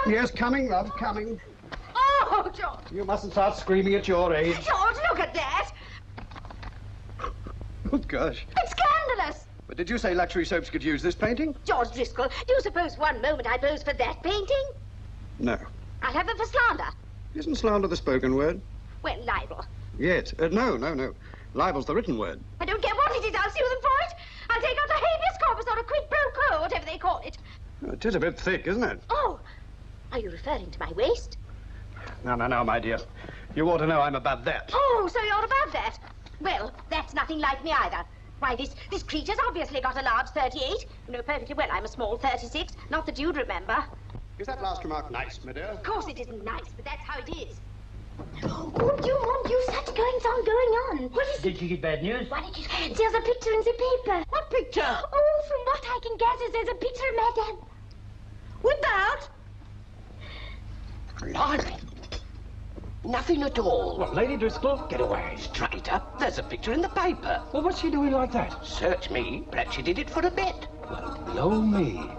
Yes, coming, love, coming. Oh, George. You mustn't start screaming at your age. George, look at that. Good gosh. It's scandalous. But did you say luxury soaps could use this painting? George Driscoll, do you suppose one moment I pose for that painting? No. I'll have it for slander. Isn't slander the spoken word? Well, libel. Yes. No. Libel's the written word. I don't care what it is, I'll sue them for it. I'll take out the habeas corpus or a quid pro quo, whatever they call it. Oh, it is a bit thick, isn't it? Oh, are you referring to my waist? No, my dear. You ought to know I'm above that. Oh, so you're above that. Well, that's nothing like me either. Why, this creature's obviously got a large 38. You know perfectly well I'm a small 36. Not that you'd remember. Is that last remark nice, my dear? Of course it isn't nice, but that's how it is. Mon Dieu, such goings-on going on. What is it? Did you get bad news? What did you say? There's a picture in the paper. What picture? Oh, from what I can gather, there's a picture of Madame. Without? Blimey. Nothing at all. What, Lady Driscoll? Get away. Straight up. There's a picture in the paper. Well, what's she doing like that? Search me. Perhaps she did it for a bet. Well, blow me.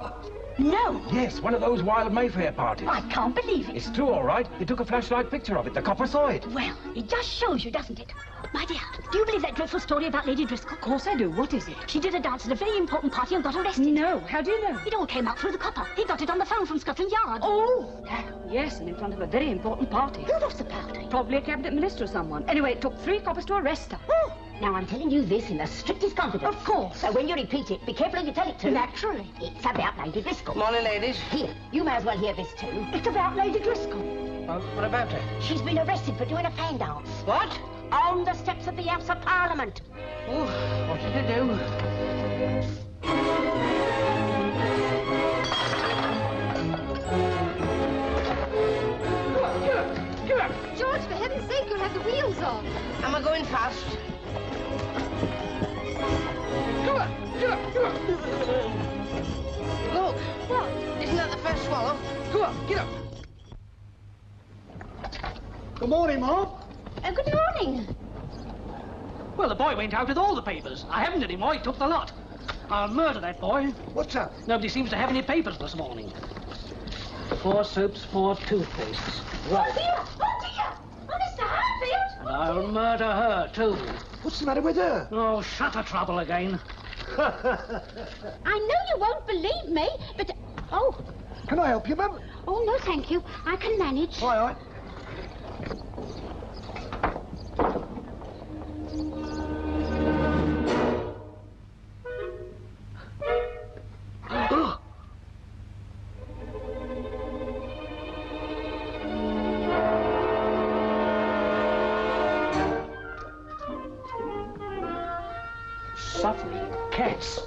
No. Yes, one of those wild Mayfair parties. I can't believe it. It's true, all right. He took a flashlight picture of it. The copper saw it. Well, it just shows you, doesn't it? My dear, do you believe that dreadful story about Lady Driscoll? Of course I do. What is it? She did a dance at a very important party and got arrested. No. How do you know? It all came out through the copper. He got it on the phone from Scotland Yard. Oh. Yes, and in front of a very important party. Who was the party? Probably a cabinet minister or someone. Anyway, it took 3 coppers to arrest her. Oh. Now, I'm telling you this in the strictest confidence. Of course. So when you repeat it, be careful who you tell it to. Naturally. It's about Lady Driscoll. Morning, ladies. Here, you may as well hear this too. It's about Lady Driscoll. Well, what about her? She's been arrested for doing a fan dance. What? On the steps of the House of Parliament. Oh, what did they do? Get up! George, for heaven's sake, you'll have the wheels on. Am I going fast? Come on! Look. What? Isn't that the first swallow? Go on, get up. Good morning, Mom. Good morning. Well, the boy went out with all the papers. I haven't any more. He took the lot. I'll murder that boy. What's up? Nobody seems to have any papers this morning. 4 soaps, 4 toothpastes. Right. Oh, dear! Oh, dear! Oh, Mr. Harfield! And I'll murder her, too. What's the matter with her? Oh, shutter trouble again. I know you won't believe me, but... Oh. Can I help you, Mum? Oh, no, thank you. I can manage. All right. Suffering cats.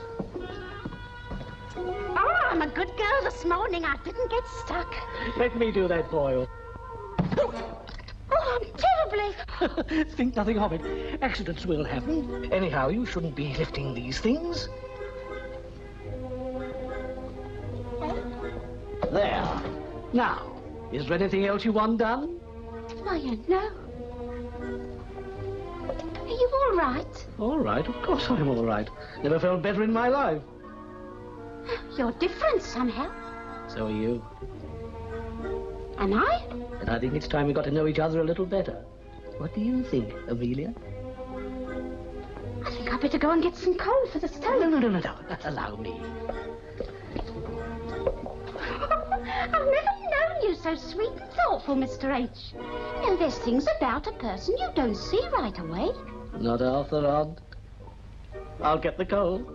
Oh, I'm a good girl this morning. I didn't get stuck. Let me do that, boy. Oh, terribly. Think nothing of it. Accidents will happen. Anyhow, you shouldn't be lifting these things. There. Now, is there anything else you want done? Why, no. Are you all right? All right, of course I'm all right. Never felt better in my life. You're different somehow. So are you. Am I? And I think it's time we got to know each other a little better. What do you think, Amelia? I think I'd better go and get some coal for the stove. No. Allow me. I've never known you so sweet and thoughtful, Mr. H. You know, there's things about a person you don't see right away. Not half the rod. I'll get the coal.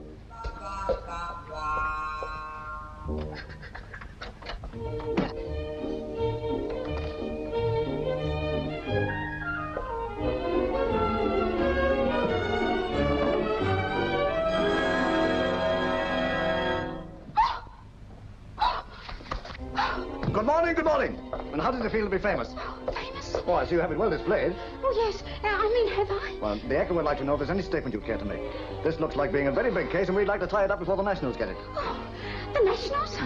Good morning. And how does it feel to be famous? Famous? Oh, I see you have it well displayed. Oh, yes. I mean, have I? Well, the Echo would like to know if there's any statement you care to make. This looks like being a very big case, and we'd like to tie it up before the Nationals get it. Oh, the Nationals?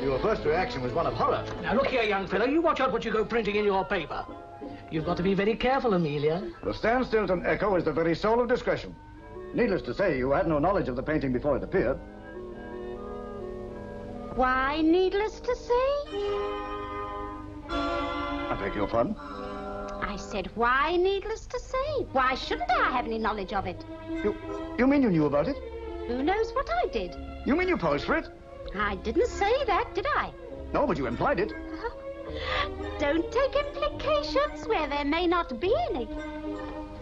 Your first reaction was one of horror. Now, look here, young fellow. You watch out what you go printing in your paper. You've got to be very careful, Amelia. The Stand Stilton Echo is the very soul of discretion. Needless to say, you had no knowledge of the painting before it appeared. Why, needless to say? I beg your pardon? I said, why, needless to say? Why shouldn't I have any knowledge of it? You mean you knew about it? Who knows what I did? You mean you posed for it? I didn't say that, did I? No, but you implied it. Don't take implications where there may not be any.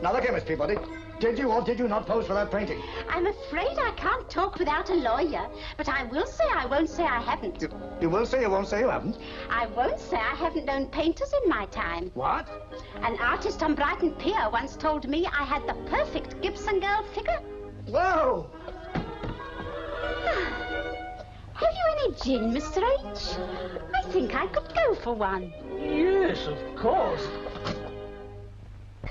Now, look here, Miss Peabody. Did you or did you not pose for that painting? I'm afraid I can't talk without a lawyer, but I will say I won't say I haven't. You will say you won't say you haven't? I won't say I haven't known painters in my time. What? An artist on Brighton Pier once told me I had the perfect Gibson girl figure. Whoa! Have you any gin, Mr. H? I think I could go for one. Yes, of course.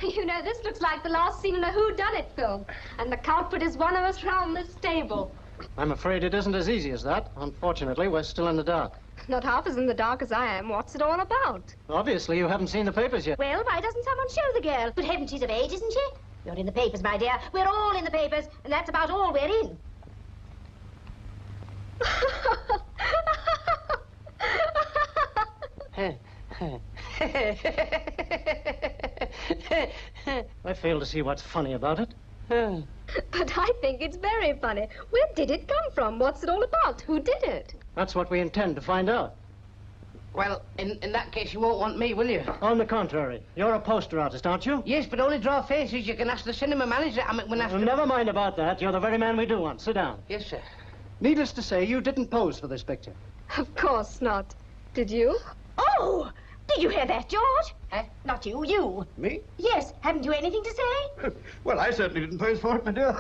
You know, this looks like the last scene in a whodunit film. And the culprit is one of us round this table. I'm afraid it isn't as easy as that. Unfortunately, we're still in the dark. Not half as in the dark as I am. What's it all about? Obviously, you haven't seen the papers yet. Well, why doesn't someone show the girl? Good heavens, she's of age, isn't she? You're in the papers, my dear. We're all in the papers, and that's about all we're in. I fail to see what's funny about it. But I think it's very funny. Where did it come from? What's it all about? Who did it? That's what we intend to find out. Well, in that case, you won't want me, will you? On the contrary. You're a poster artist, aren't you? Yes, but only draw faces. You can ask the cinema manager. I mean, when after... Never mind about that. You're the very man we do want. Sit down. Yes, sir. Needless to say, you didn't pose for this picture. Of course not. Did you? Oh! Did you hear that, George? Not you, you. Me? Yes. Haven't you anything to say? Well, I certainly didn't pose for it, my dear.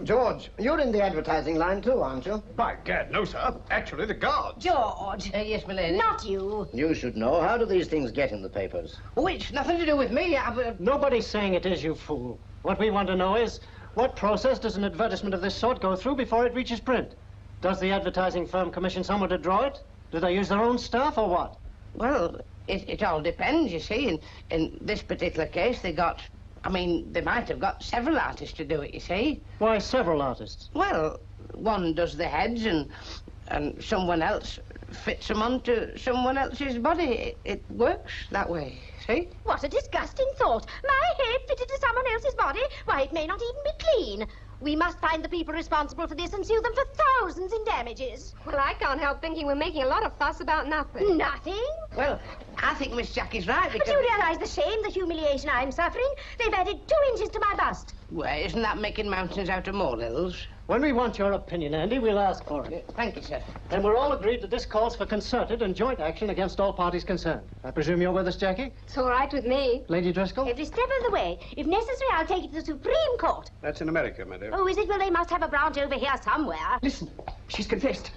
George, you're in the advertising line too, aren't you? By gad, no, sir. Actually, the guards. George. Yes, my lady. Not you. You should know. How do these things get in the papers? Oh, it's nothing to do with me. Nobody's saying it is, you fool. What we want to know is, what process does an advertisement of this sort go through before it reaches print? Does the advertising firm commission someone to draw it? Do they use their own staff or what? Well, it all depends, you see. In this particular case, they got... I mean, they might have got several artists to do it, you see. Why several artists? Well, one does the heads and someone else fits them onto someone else's body. It works that way, see? What a disgusting thought. My head fitted to someone else's body? Why, it may not even be clean. We must find the people responsible for this and sue them for thousands in damages. Well, I can't help thinking we're making a lot of fuss about nothing. Nothing? Well, I think Miss Jackie's right, because... But you realise the shame, the humiliation I'm suffering? They've added 2 inches to my bust. Well, isn't that making mountains out of molehills? When we want your opinion, Andy, we'll ask for it. Thank you, sir. And we're all agreed that this calls for concerted and joint action against all parties concerned. I presume you're with us, Jackie? It's all right with me. Lady Driscoll? Every step of the way. If necessary, I'll take it to the Supreme Court. That's in America, my dear. Oh, is it? Well, they must have a branch over here somewhere. Listen, she's confessed.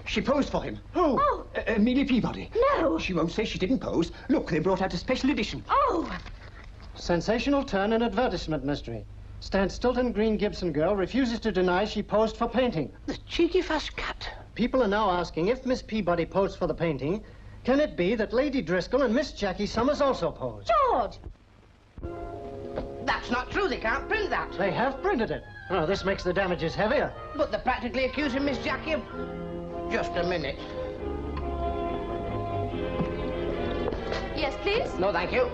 She posed for him. Oh. Amelia Peabody. No. She won't say she didn't pose. Look, they brought out a special edition. Oh. Sensational turn in advertisement mystery. Stand Stilton Green Gibson girl refuses to deny she posed for painting. The cheeky fast cat. People are now asking if Miss Peabody posed for the painting, can it be that Lady Driscoll and Miss Jackie Summers also posed? George! That's not true. They can't print that. They have printed it. Oh, this makes the damages heavier. But they're practically accusing Miss Jackie of... Just a minute. Yes, please? No, thank you.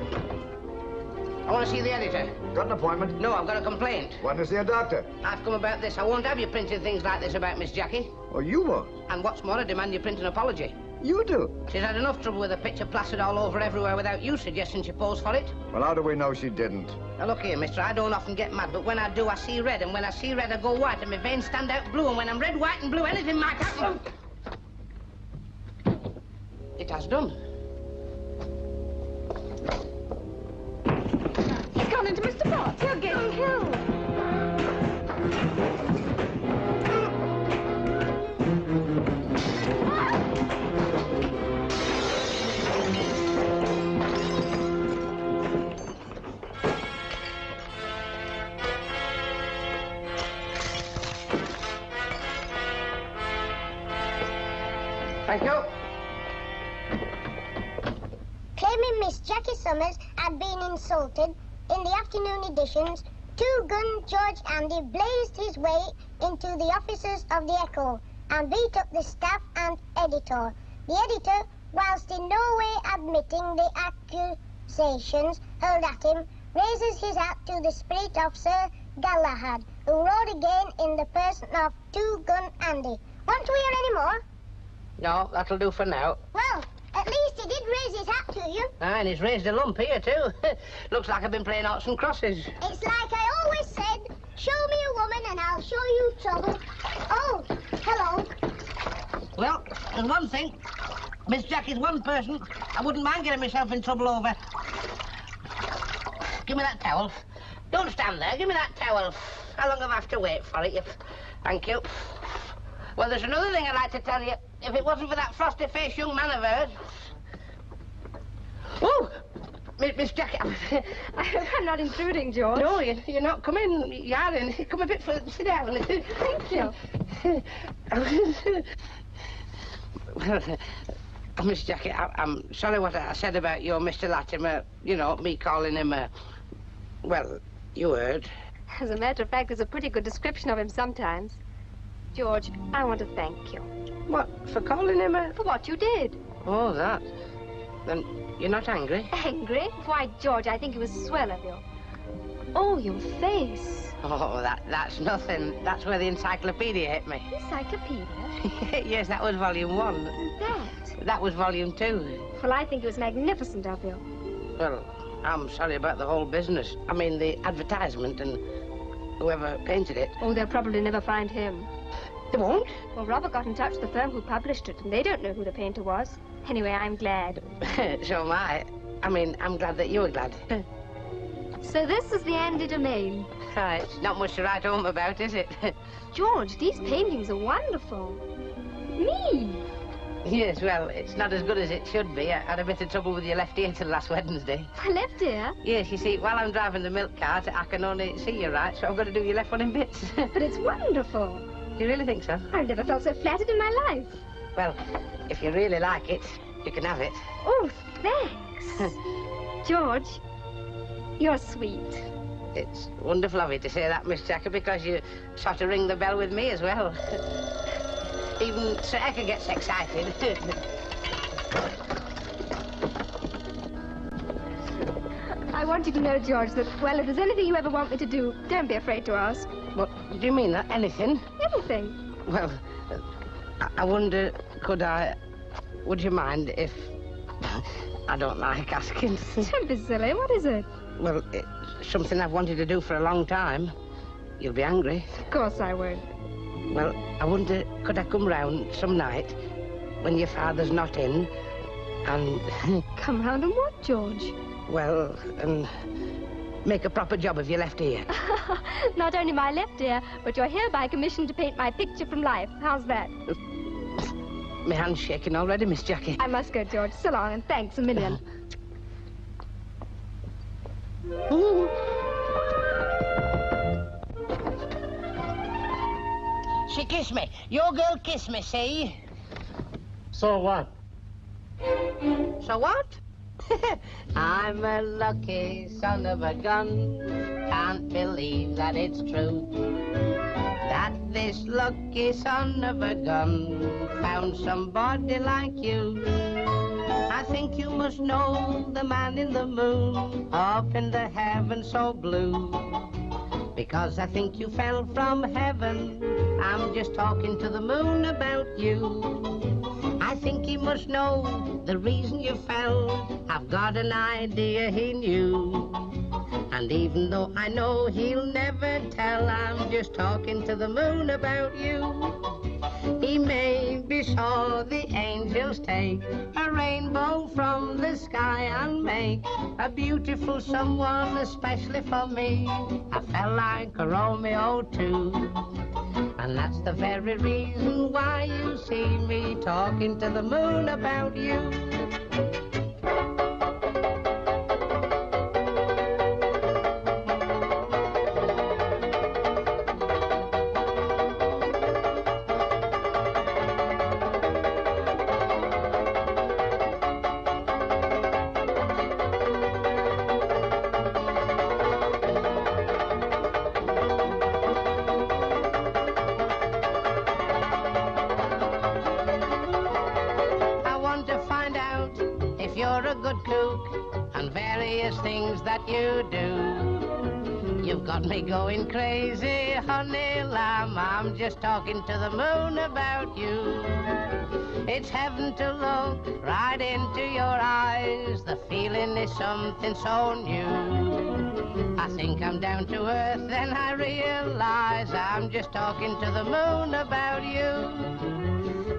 I want to see the editor. Got an appointment? No, I've got a complaint. Want to see a doctor? I've come about this. I won't have you printing things like this about Miss Jackie. Oh, you won't? And what's more, I demand you print an apology. You do? She's had enough trouble with her picture plastered all over everywhere without you suggesting she posed for it. Well, how do we know she didn't? Now, look here, mister, I don't often get mad, but when I do, I see red, and when I see red, I go white, and my veins stand out blue, and when I'm red, white, and blue, anything might happen. It has done. He's gone into Mr. Potts. He'll get killed. Thank you. Claim me Knowing Miss Jackie Summers had been insulted in the afternoon editions, Two-Gun George Andy blazed his way into the offices of the Echo and beat up the staff and editor. The editor, whilst in no way admitting the accusations hurled at him, raises his hat to the spirit of Sir Galahad, who rode again in the person of Two-Gun Andy. Want to hear any more? No, that'll do for now. Well, at least he did raise his hat to you. And he's raised a lump here, too. Looks like I've been playing outs and crosses. It's like I always said, show me a woman and I'll show you trouble. Oh, hello. Well, there's one thing. Miss Jackie's one person I wouldn't mind getting myself in trouble over. Give me that towel. Don't stand there. Give me that towel. How long have I have to wait for it? Thank you. Well, there's another thing I'd like to tell you. If it wasn't for that frosty-faced young man of hers... Oh! Miss Jackie... I'm not intruding, George. No, you're not. Come in, Yarin. Come a bit further. Sit down. Thank you. Miss Jackie, I'm sorry what I said about your Mr. Latimer. You know, me calling him a... Well, you heard. As a matter of fact, there's a pretty good description of him sometimes. George, I want to thank you. What, for calling him a... For what you did. Oh, that. Then you're not angry? Angry? Why, George, I think it was swell of you. Oh, your face. Oh, that's nothing. That's where the encyclopedia hit me. Encyclopedia? Yes, that was volume 1. That was volume 2. Well, I think it was magnificent of you. Well, I'm sorry about the whole business. I mean, the advertisement and whoever painted it. Oh, they'll probably never find him. They won't? Well, Robert got in touch with the firm who published it, and they don't know who the painter was. Anyway, I'm glad. So am I. I mean, I'm glad that you were glad. So this is the Andy domain. It's not much to write home about, is it? George, these paintings are wonderful. Me. Yes, well, it's not as good as it should be. I had a bit of trouble with your left ear till last Wednesday. My left ear? Yes, you see, while I'm driving the milk cart, I can only see you right, so I've got to do your left one in bits. But it's wonderful. You really think so? I've never felt so flattered in my life. Well, if you really like it, you can have it. Oh, thanks. George, you're sweet. It's wonderful of you to say that, Miss Jackie, because you sort of ring the bell with me as well. Even Sir Eka gets excited. I want you to know, George, that, well, if there's anything you ever want me to do, don't be afraid to ask. What, do you mean that? Anything? Anything. Well, I wonder, would you mind if... I don't like asking. Don't be silly. What is it? Well, it's something I've wanted to do for a long time. You'll be angry. Of course I won't. Well, I wonder, could I come round some night when your father's not in and... Come round and what, George? Well, and make a proper job of your left ear. Not only my left ear, but you're hereby commissioned to paint my picture from life. How's that? My hand's shaking already, Miss Jackie. I must go, George. So long, and thanks a million. She kissed me. Your girl kissed me, see? So what? So what? I'm a lucky son of a gun. Can't believe that it's true. That this lucky son of a gun found somebody like you. I think you must know the man in the moon up in the heaven so blue. Because I think you fell from heaven. I'm just talking to the moon about you. I think he must know the reason you fell. I've got an idea he knew. And even though I know he'll never tell, I'm just talking to the moon about you. He maybe saw the angels take a rainbow from the sky and make a beautiful someone especially for me. I felt like a Romeo too. And that's the very reason why you see me talking to the moon about you. you're a good cook, and various things that you do. You've got me going crazy, honey lamb. I'm just talking to the moon about you. It's heaven to look right into your eyes. The feeling is something so new. I think I'm down to earth, then I realize I'm just talking to the moon about you.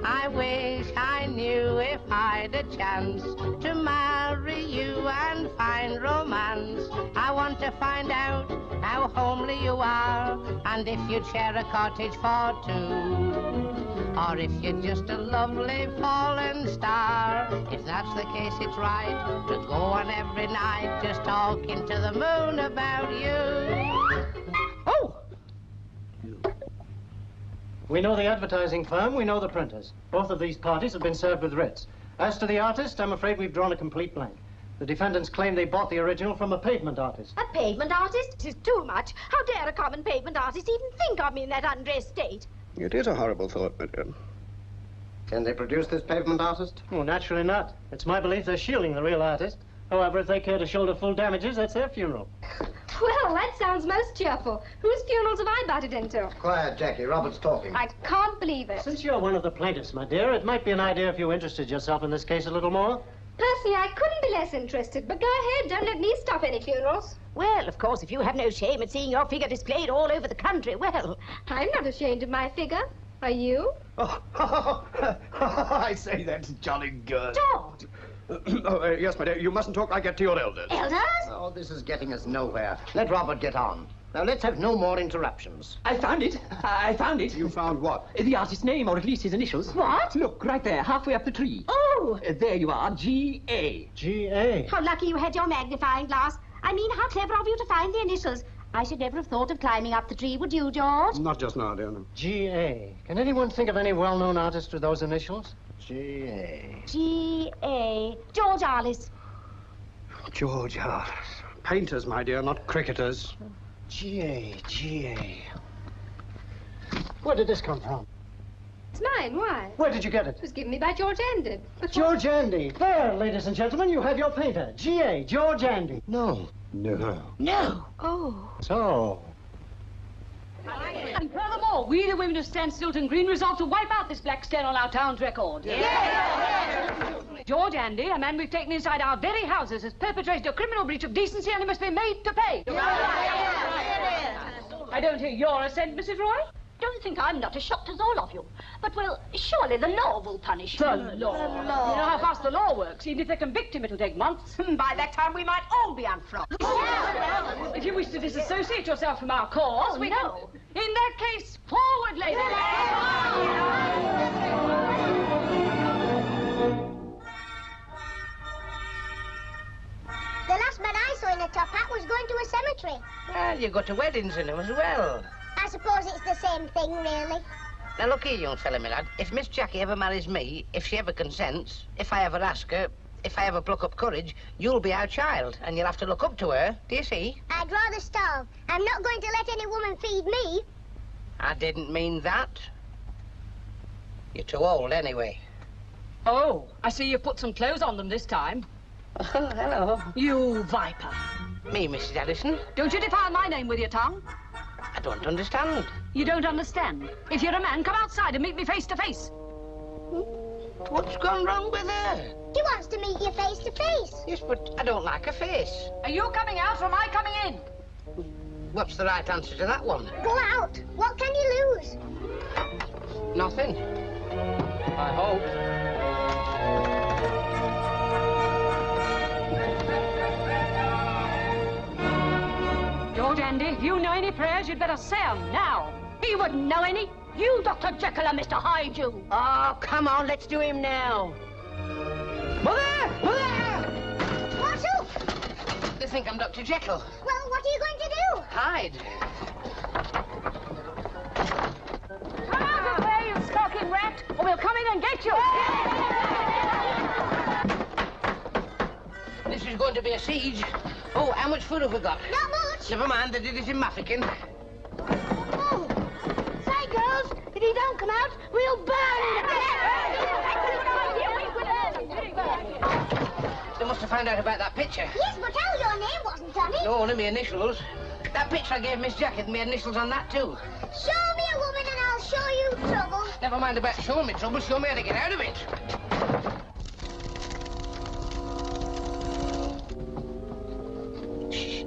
I wish I knew if I'd a chance to marry you and find romance. I want to find out how homely you are, and if you'd share a cottage for two. Or if you're just a lovely fallen star. If that's the case, it's right to go on every night just talking to the moon about you. Oh! We know the advertising firm, we know the printers. Both of these parties have been served with writs. As to the artist, I'm afraid we've drawn a complete blank. The defendants claim they bought the original from a pavement artist. A pavement artist? This is too much. How dare a common pavement artist even think of me in that undressed state? It is a horrible thought, madam. Can they produce this pavement artist? Oh, naturally not. It's my belief they're shielding the real artist. However, if they care to shoulder full damages, that's their funeral. Well, that sounds most cheerful. Whose funerals have I butted into? Quiet, Jackie. Robert's talking. I can't believe it. Since you're one of the plaintiffs, my dear, it might be an idea if you interested yourself in this case a little more. Personally, I couldn't be less interested, but go ahead. Don't let me stop any funerals. Well, of course, if you have no shame at seeing your figure displayed all over the country, well... I'm not ashamed of my figure. Are you? Oh, I say, that's jolly good. George! Yes, my dear, you mustn't talk like that to your elders. Elders? Oh, this is getting us nowhere. Let Robert get on. Now, let's have no more interruptions. I found it. I found it. You found what? The artist's name, or at least his initials. What? Look, right there, halfway up the tree. Oh! There you are, G.A. G.A. How lucky you had your magnifying glass. I mean, how clever of you to find the initials. I should never have thought of climbing up the tree, would you, George? Not just now, dear. G.A. Can anyone think of any well-known artist with those initials? G.A. G.A. George Arliss. George Arliss. Painters, my dear, not cricketers. G.A. G.A. Where did this come from? It's mine. Why? Where did you get it? It was given me by George Andy. George Andy. There, ladies and gentlemen, you have your painter. G.A. George Andy. No. No. No. Oh. So... And furthermore, we, the women of Stilton Green, resolve to wipe out this black stain on our town's record. George Andy, a man we've taken inside our very houses, has perpetrated a criminal breach of decency and he must be made to pay. I don't hear your assent, Mrs. Roy. Don't think I'm not as shocked as all of you. But, well, surely the law will punish The him. law. You know how fast the law works. Even if they convict him, it'll take months. By that time, we might all be unfrocked. If you wish to disassociate yourself from our cause, we no. can... In that case, forward, ladies! The last man I saw in a top hat was going to a cemetery. Well, you go to weddings in them as well. I suppose it's the same thing, really. Now, look here, young fella, my lad. If Miss Jackie ever marries me, if she ever consents, if I ever ask her, if I ever pluck up courage, you'll be our child, and you'll have to look up to her. Do you see? I'd rather starve. I'm not going to let any woman feed me. I didn't mean that. You're too old, anyway. Oh, I see you put some clothes on them this time. Oh, hello. You viper. Me, Mrs. Harrison? Don't you defile my name with your tongue. I don't understand. You don't understand. If you're a man, come outside and meet me face to face. What's gone wrong with her? She wants to meet you face to face. Yes, but I don't like her face. Are you coming out or am I coming in? What's the right answer to that one? Go out. What can you lose? Nothing. I hope. George Andy, if you know any prayers, you'd better say 'em now. He wouldn't know any. You, Dr. Jekyll and Mr. Hyde, you. Oh, come on, let's do him now. Mother! Mother! What's up? They think I'm Dr. Jekyll. Well, what are you going to do? Hide. Come out of there, you skulking rat, or we'll come in and get you. This is going to be a siege. Oh, how much food have we got? Not much. Never mind, they did it in Maffican. Oh. Say, girls, if you don't come out, we'll burn you. must have found out about that picture. Yes, but how your name wasn't on it? No, only my initials. That picture I gave Miss Jacket, my initials on that too. Show me a woman and I'll show you trouble. Never mind about showing me trouble, show me how to get out of it. Shh.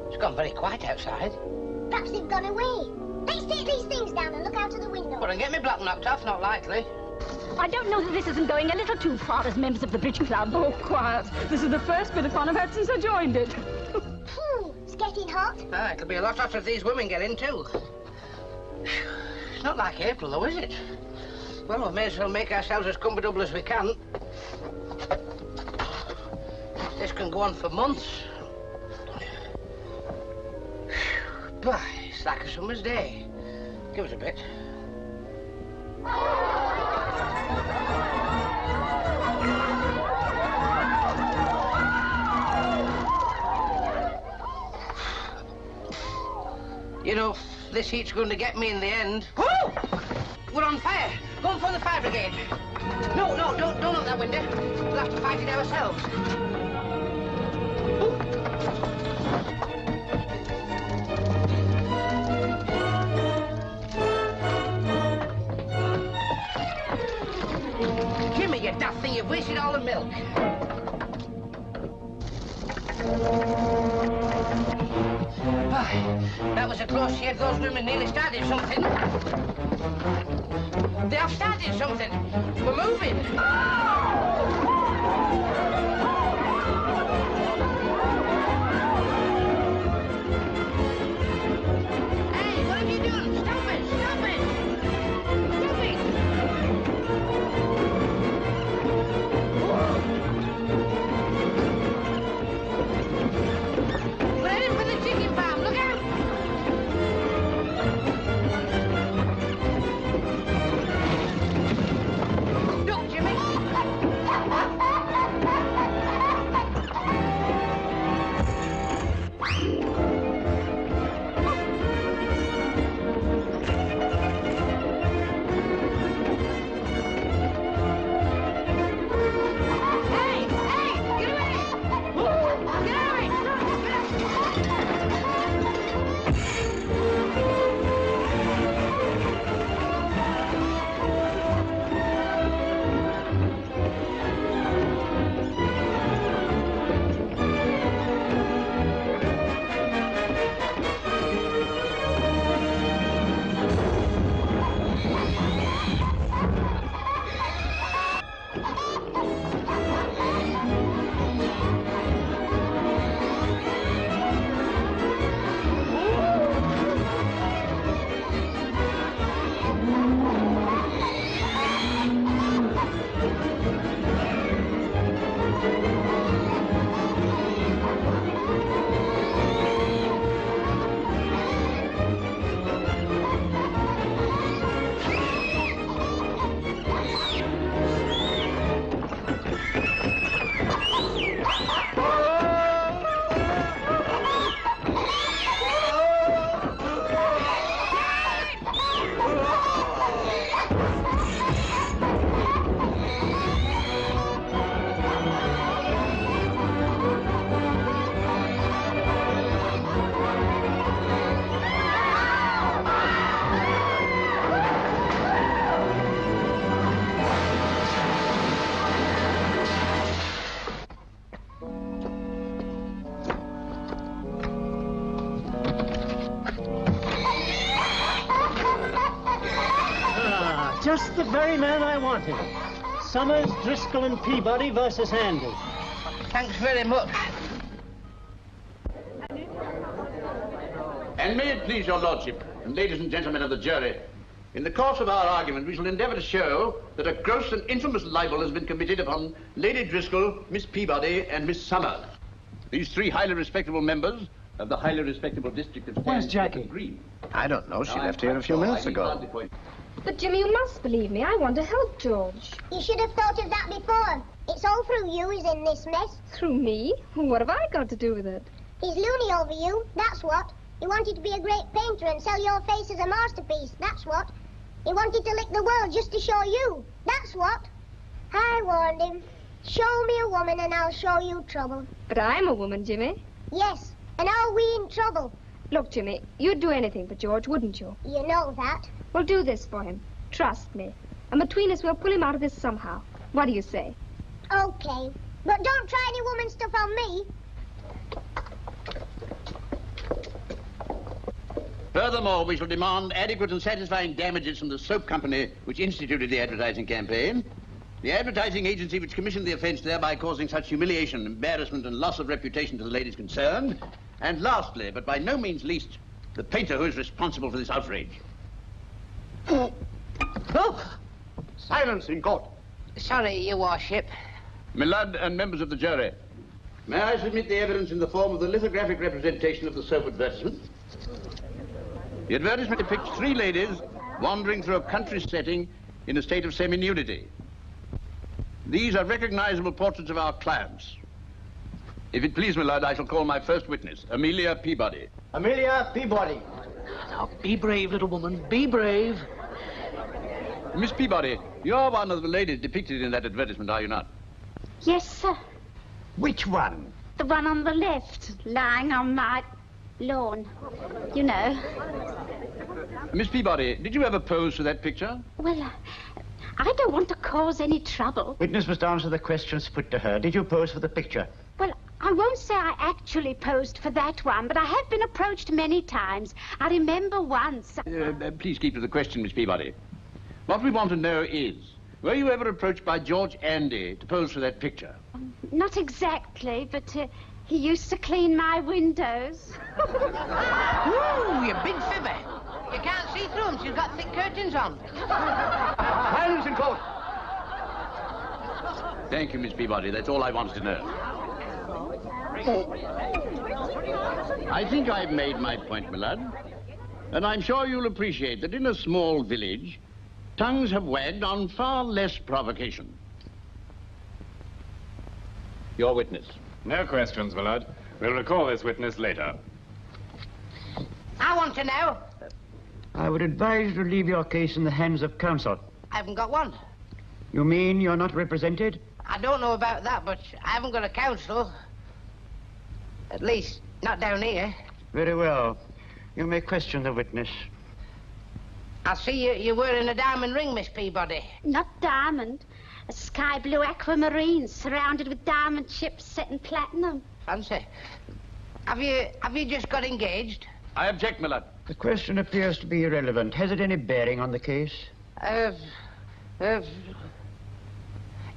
It's gone very quiet outside. Perhaps they've gone away. Let's take these things down and look out of the window. But I'll get me block knocked off, not likely. I don't know that this isn't going a little too far as members of the Bridge Club. Oh, quiet. This is the first bit of fun I've had since I joined it. Phew, it's getting hot. Ah, it'll be a lot hotter if these women get in too. It's not like April though, is it? Well, we may as well make ourselves as comfortable as we can. This can go on for months. Bah, it's like a summer's day. Give us a bit. You know, this heat's going to get me in the end. Oh! We're on fire. Go and phone the fire brigade. No, don't open that window. We'll have to fight it ourselves. Jimmy, you daft thing, you've wasted all the milk. That was a close shave. Those women nearly started something. They have started something. We're moving. Hey, what have you done? Stop it! Stop it! Stop it! We're heading for the chicken farm. Look out! Look, Jimmy! Just the very man I wanted. Summers, Driscoll and Peabody versus Handy. Thanks very much. And may it please your lordship, and ladies and gentlemen of the jury, in the course of our argument we shall endeavour to show that a gross and infamous libel has been committed upon Lady Driscoll, Miss Peabody and Miss Summers. These three highly respectable members of the highly respectable district of... Where's Jackie? Green. I don't know. She left here a few minutes ago. But, Jimmy, you must believe me. I want to help George. You should have thought of that before. It's all through you he's in this mess. Through me? What have I got to do with it? He's loony over you, that's what. He wanted to be a great painter and sell your face as a masterpiece, that's what. He wanted to lick the world just to show you, that's what. I warned him. Show me a woman and I'll show you trouble. But I'm a woman, Jimmy. Yes, and are we in trouble? Look, Jimmy, you'd do anything for George, wouldn't you? You know that. Well, do this for him. Trust me. And between us, we'll pull him out of this somehow. What do you say? Okay. But don't try any woman stuff on me. Furthermore, we shall demand adequate and satisfying damages from the soap company which instituted the advertising campaign, the advertising agency which commissioned the offence, thereby causing such humiliation, embarrassment and loss of reputation to the ladies concerned, and lastly, but by no means least, the painter who is responsible for this outrage. Oh! Silence in court. Sorry, Your Worship. My lord and members of the jury, may I submit the evidence in the form of the lithographic representation of the soap advertisement? The advertisement depicts 3 ladies wandering through a country setting in a state of semi-nudity. These are recognizable portraits of our clients. If it please, my lord, I shall call my first witness, Amelia Peabody. Amelia Peabody. Now, be brave, little woman, be brave. Miss Peabody, you're one of the ladies depicted in that advertisement, are you not? Yes, sir. Which one? The one on the left, lying on my lawn. You know. Miss Peabody, did you ever pose for that picture? Well, I don't want to cause any trouble. Witness must answer the questions put to her. Did you pose for the picture? Well, I won't say I actually posed for that one, but I have been approached many times. I remember once... Please keep to the question, Miss Peabody. What we want to know is, were you ever approached by George Andy to pose for that picture? Not exactly, but he used to clean my windows. Ooh, you big fibber. You can't see through them. She's got thick curtains on. Silence in court. Thank you, Miss Peabody. That's all I wanted to know. I think I've made my point, my lad. And I'm sure you'll appreciate that in a small village, tongues have wagged on far less provocation. Your witness. No questions, my lord. We'll recall this witness later. I want to know. I would advise you to leave your case in the hands of counsel. I haven't got one. You mean you're not represented? I don't know about that, but I haven't got a counsel. At least, not down here. Very well. You may question the witness. I see you're wearing a diamond ring, Miss Peabody. Not diamond. A sky blue aquamarine surrounded with diamond chips set in platinum. Fancy. Have you just got engaged? I object, my lad. The question appears to be irrelevant. Has it any bearing on the case?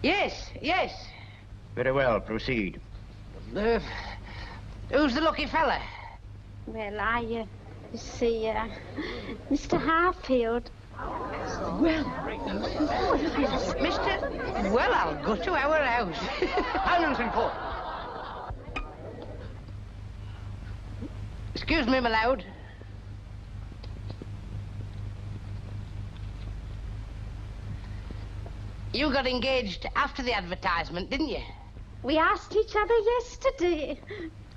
Yes. Very well, proceed. Who's the lucky fella? Well, you see, Mr. Harfield. Well, Mr. Well, I'll go to our house. Silence in court. Excuse me, my lord. You got engaged after the advertisement, didn't you? We asked each other yesterday.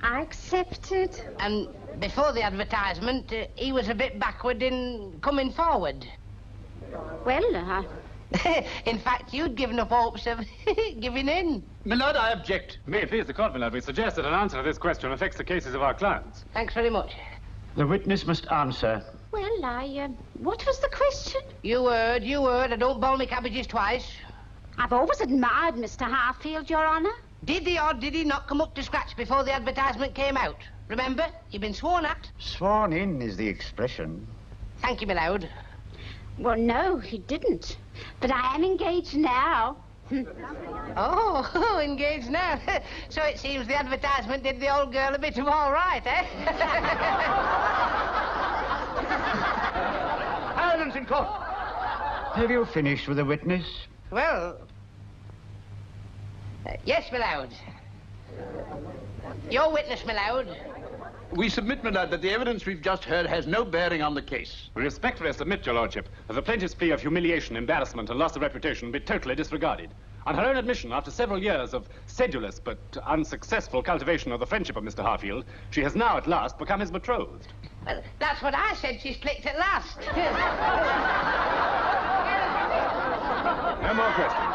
I accepted. And before the advertisement, he was a bit backward in coming forward. Well, in fact, you'd given up hopes of giving in. My lord, I object. May it please the court, my lord, we suggest that an answer to this question affects the cases of our clients. Thanks very much. The witness must answer. Well, what was the question? You heard. I don't boil me cabbages twice. I've always admired Mr. Harfield, Your Honour. Did he or did he not come up to scratch before the advertisement came out? Remember, you've been sworn at. Sworn in is the expression. Thank you, my lord. Well, no, he didn't. But I am engaged now. Oh, engaged now. So it seems the advertisement did the old girl a bit of all right, eh? Silence in court. Have you finished with the witness? Well, yes, my lord. Your witness, my lord. We submit, my lord, that the evidence we've just heard has no bearing on the case. We respectfully submit, your lordship, that the plaintiff's plea of humiliation, embarrassment, and loss of reputation be totally disregarded. On her own admission, after several years of sedulous but unsuccessful cultivation of the friendship of Mr. Harfield, she has now at last become his betrothed. Well, that's what I said. She's clicked at last. No more questions.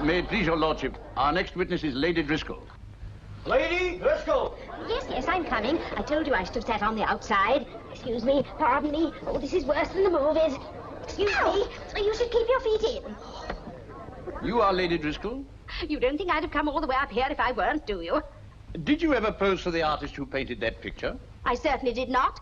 May it please your lordship, our next witness is Lady Driscoll. Lady Driscoll! Yes, I'm coming. I told you I should have sat on the outside. Excuse me, pardon me. Oh, this is worse than the movies. Excuse me. You should keep your feet in. You are Lady Driscoll? You don't think I'd have come all the way up here if I weren't, do you? Did you ever pose for the artist who painted that picture? I certainly did not.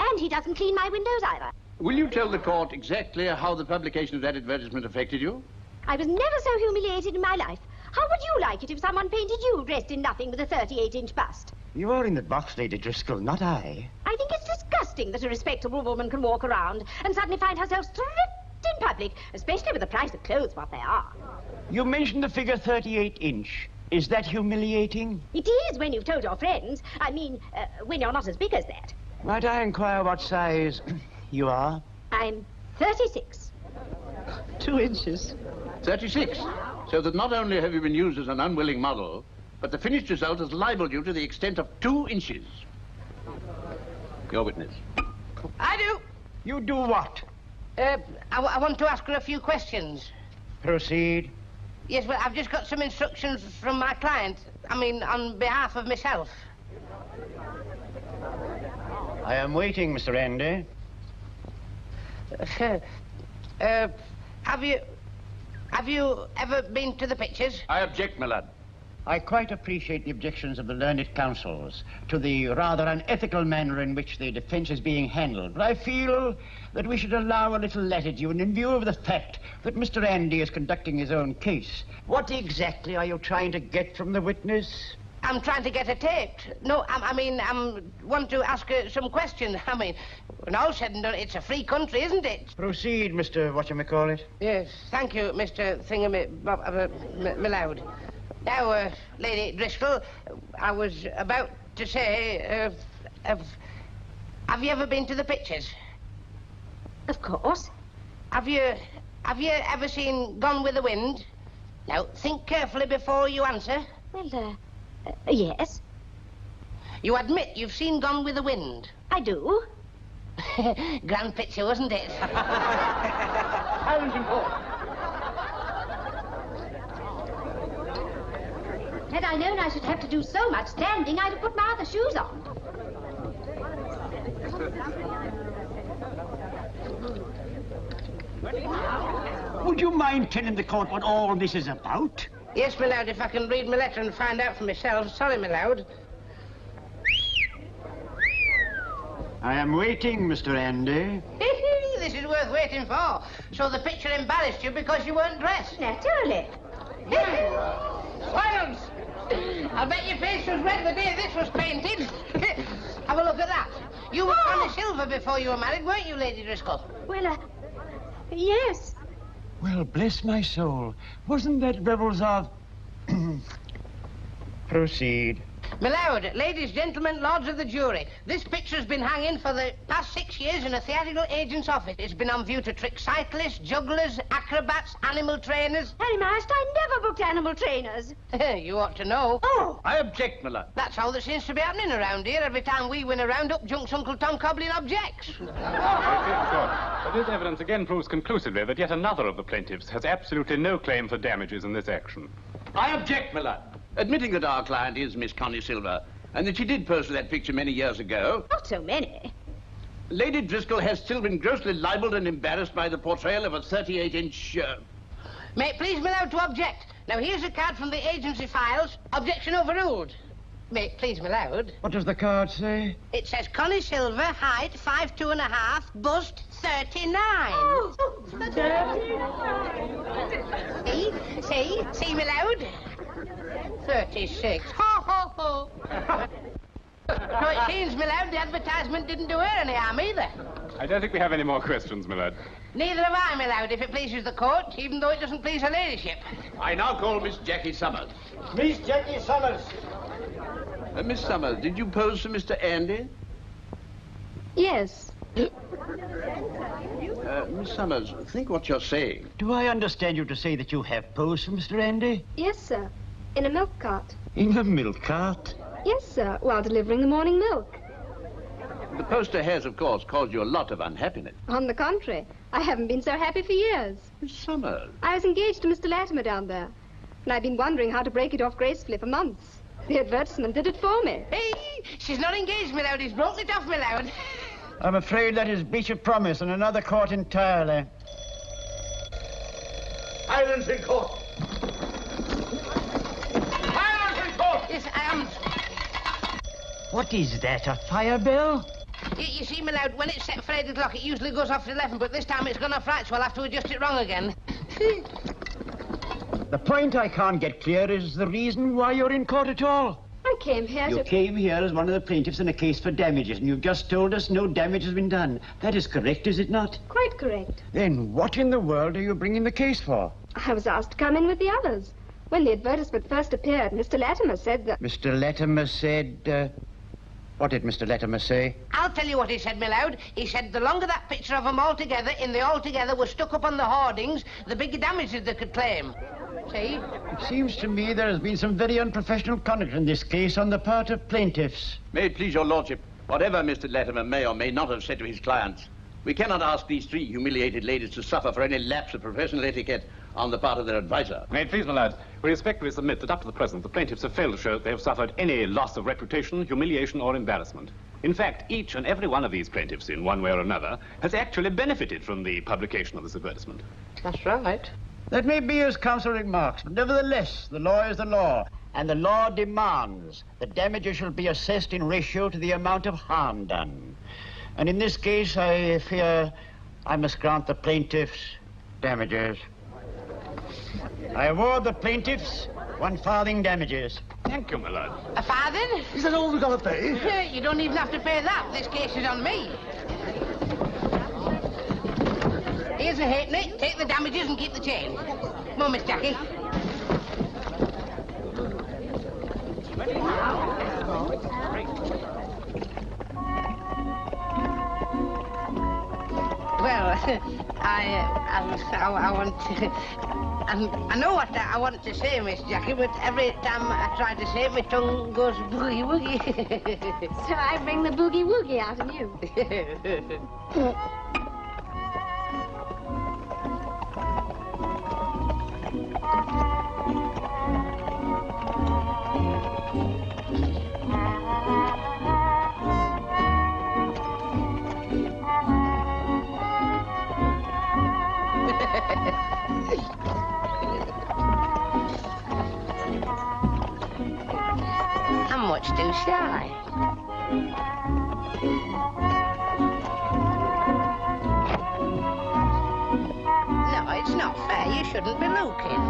And he doesn't clean my windows either. Will you tell the court exactly how the publication of that advertisement affected you? I was never so humiliated in my life. How would you like it if someone painted you dressed in nothing with a 38-inch bust? You are in the box, Lady Driscoll, not I. I think it's disgusting that a respectable woman can walk around and suddenly find herself stripped in public, especially with the price of clothes what they are. You mentioned the figure 38-inch. Is that humiliating? It is when you've told your friends. I mean, when you're not as big as that. Might I inquire what size you are? I'm 36. 2 inches. 36. So that not only have you been used as an unwilling model, but the finished result has libelled you to the extent of 2 inches. Your witness. I do. You do what? I want to ask her a few questions. Proceed. Yes, well, I've just got some instructions from my client. I mean, on behalf of myself. I am waiting, Mr. Andy. Have you ever been to the pictures? I object, my lad. I quite appreciate the objections of the learned counsels to the rather unethical manner in which the defense is being handled, but I feel that we should allow a little latitude in view of the fact that Mr. Andy is conducting his own case. What exactly are you trying to get from the witness? I'm trying to get her taped. No, I want to ask her some questions. I mean, when all said and done, it's a free country, isn't it? Proceed, Mr. Whatchamacallit. Yes, thank you, Mr. Thingamaloud. Now, Lady Driscoll, I was about to say, have you ever been to the pictures? Of course. Have you ever seen Gone with the Wind? Now, think carefully before you answer. Well, yes. You admit you've seen Gone with the Wind? I do. Grand picture, wasn't it? Silence in court. Had I known I should have to do so much standing, I'd have put my other shoes on. Would you mind telling the court what all this is about? Yes, my lord, if I can read my letter and find out for myself. Sorry, my lord. I am waiting, Mr. Andy. This is worth waiting for. So the picture embarrassed you because you weren't dressed? Naturally. Silence! I'll bet your face was red the day this was painted. Have a look at that. You were Connie Silver before you were married, weren't you, Lady Driscoll? Well, yes. Well, bless my soul. Wasn't that Rebels of... Proceed. My lord, ladies, gentlemen, lords of the jury, this picture's been hanging for the past 6 years in a theatrical agent's office. It's been on view to trick cyclists, jugglers, acrobats, animal trainers. Harry Marst, I never booked animal trainers. You ought to know. Oh! I object, my lord. That's all that seems to be happening around here. Every time we win a round, up junks Uncle Tom Coblin objects. But this evidence again proves conclusively that yet another of the plaintiffs has absolutely no claim for damages in this action. I object, my lord. Admitting that our client is Miss Connie Silver, and that she did pose for that picture many years ago... Not so many. Lady Driscoll has still been grossly libelled and embarrassed by the portrayal of a 38-inch... May it please me now to object. Now, here's a card from the agency files. Objection overruled. May it please me loud. What does the card say? It says Connie Silver, height 5'2½", bust 39. Oh, 39. See me loud? 36. Ho, ho, ho. No, it seems, my lad, the advertisement didn't do her any harm either. I don't think we have any more questions, my lad. Neither have I, my lad, if it pleases the court, even though it doesn't please her ladyship. I now call Miss Jackie Summers. Miss Jackie Summers. Miss Summers, did you pose for Mr. Andy? Yes. Miss Summers, think what you're saying. Do I understand you to say that you have posed for Mr. Andy? Yes, sir. In a milk cart. In a milk cart? Yes, sir, while delivering the morning milk. The poster has, of course, caused you a lot of unhappiness. On the contrary, I haven't been so happy for years. Miss Summers? I was engaged to Mr. Latimer down there, and I've been wondering how to break it off gracefully for months. The advertisement did it for me. Hey, she's not engaged, my lord. He's broken it off, my lord. I'm afraid that is breach of promise in another court entirely. Silence in court. Silence in court. Yes, I am. What is that, a fire bell? You see, my lord, when it's set for 8 o'clock, it usually goes off at 11, but this time it's gone off right, so I'll have to adjust it wrong again. The point I can't get clear is the reason why you're in court at all. I came here You came here as one of the plaintiffs in a case for damages, and you've just told us no damage has been done. That is correct, is it not? Quite correct. Then what in the world are you bringing the case for? I was asked to come in with the others. When the advertisement first appeared, Mr. Latimer said that... Mr. Latimer said... What did Mr. Latimer say? I'll tell you what he said, my lord. He said the longer that picture of them all together, in the all together, was stuck up on the hoardings, the bigger damages they could claim. See? It seems to me there has been some very unprofessional conduct in this case on the part of plaintiffs. May it please your lordship, whatever Mr. Latimer may or may not have said to his clients, we cannot ask these 3 humiliated ladies to suffer for any lapse of professional etiquette on the part of their advisor. May it please, my lord, we respectfully submit that up to the present, the plaintiffs have failed to show that they have suffered any loss of reputation, humiliation, or embarrassment. In fact, each and every one of these plaintiffs, in one way or another, has actually benefited from the publication of this advertisement. That's right. That may be as counsel remarks, but nevertheless, the law is the law, and the law demands that damages shall be assessed in ratio to the amount of harm done. And in this case, I fear I must grant the plaintiffs damages. I award the plaintiffs 1 farthing damages. Thank you, my lord. A farthing? Is that all we've got to pay? You don't even have to pay that. This case is on me. Here's a halfpenny. Take the damages and keep the change. Come on, Miss Jackie. Well, I want to... I know what I want to say, Miss Jackie, but every time I try to say it, my tongue goes boogie-woogie. So I bring the boogie-woogie out of you. How much do shy? No, it's not fair. You shouldn't be looking.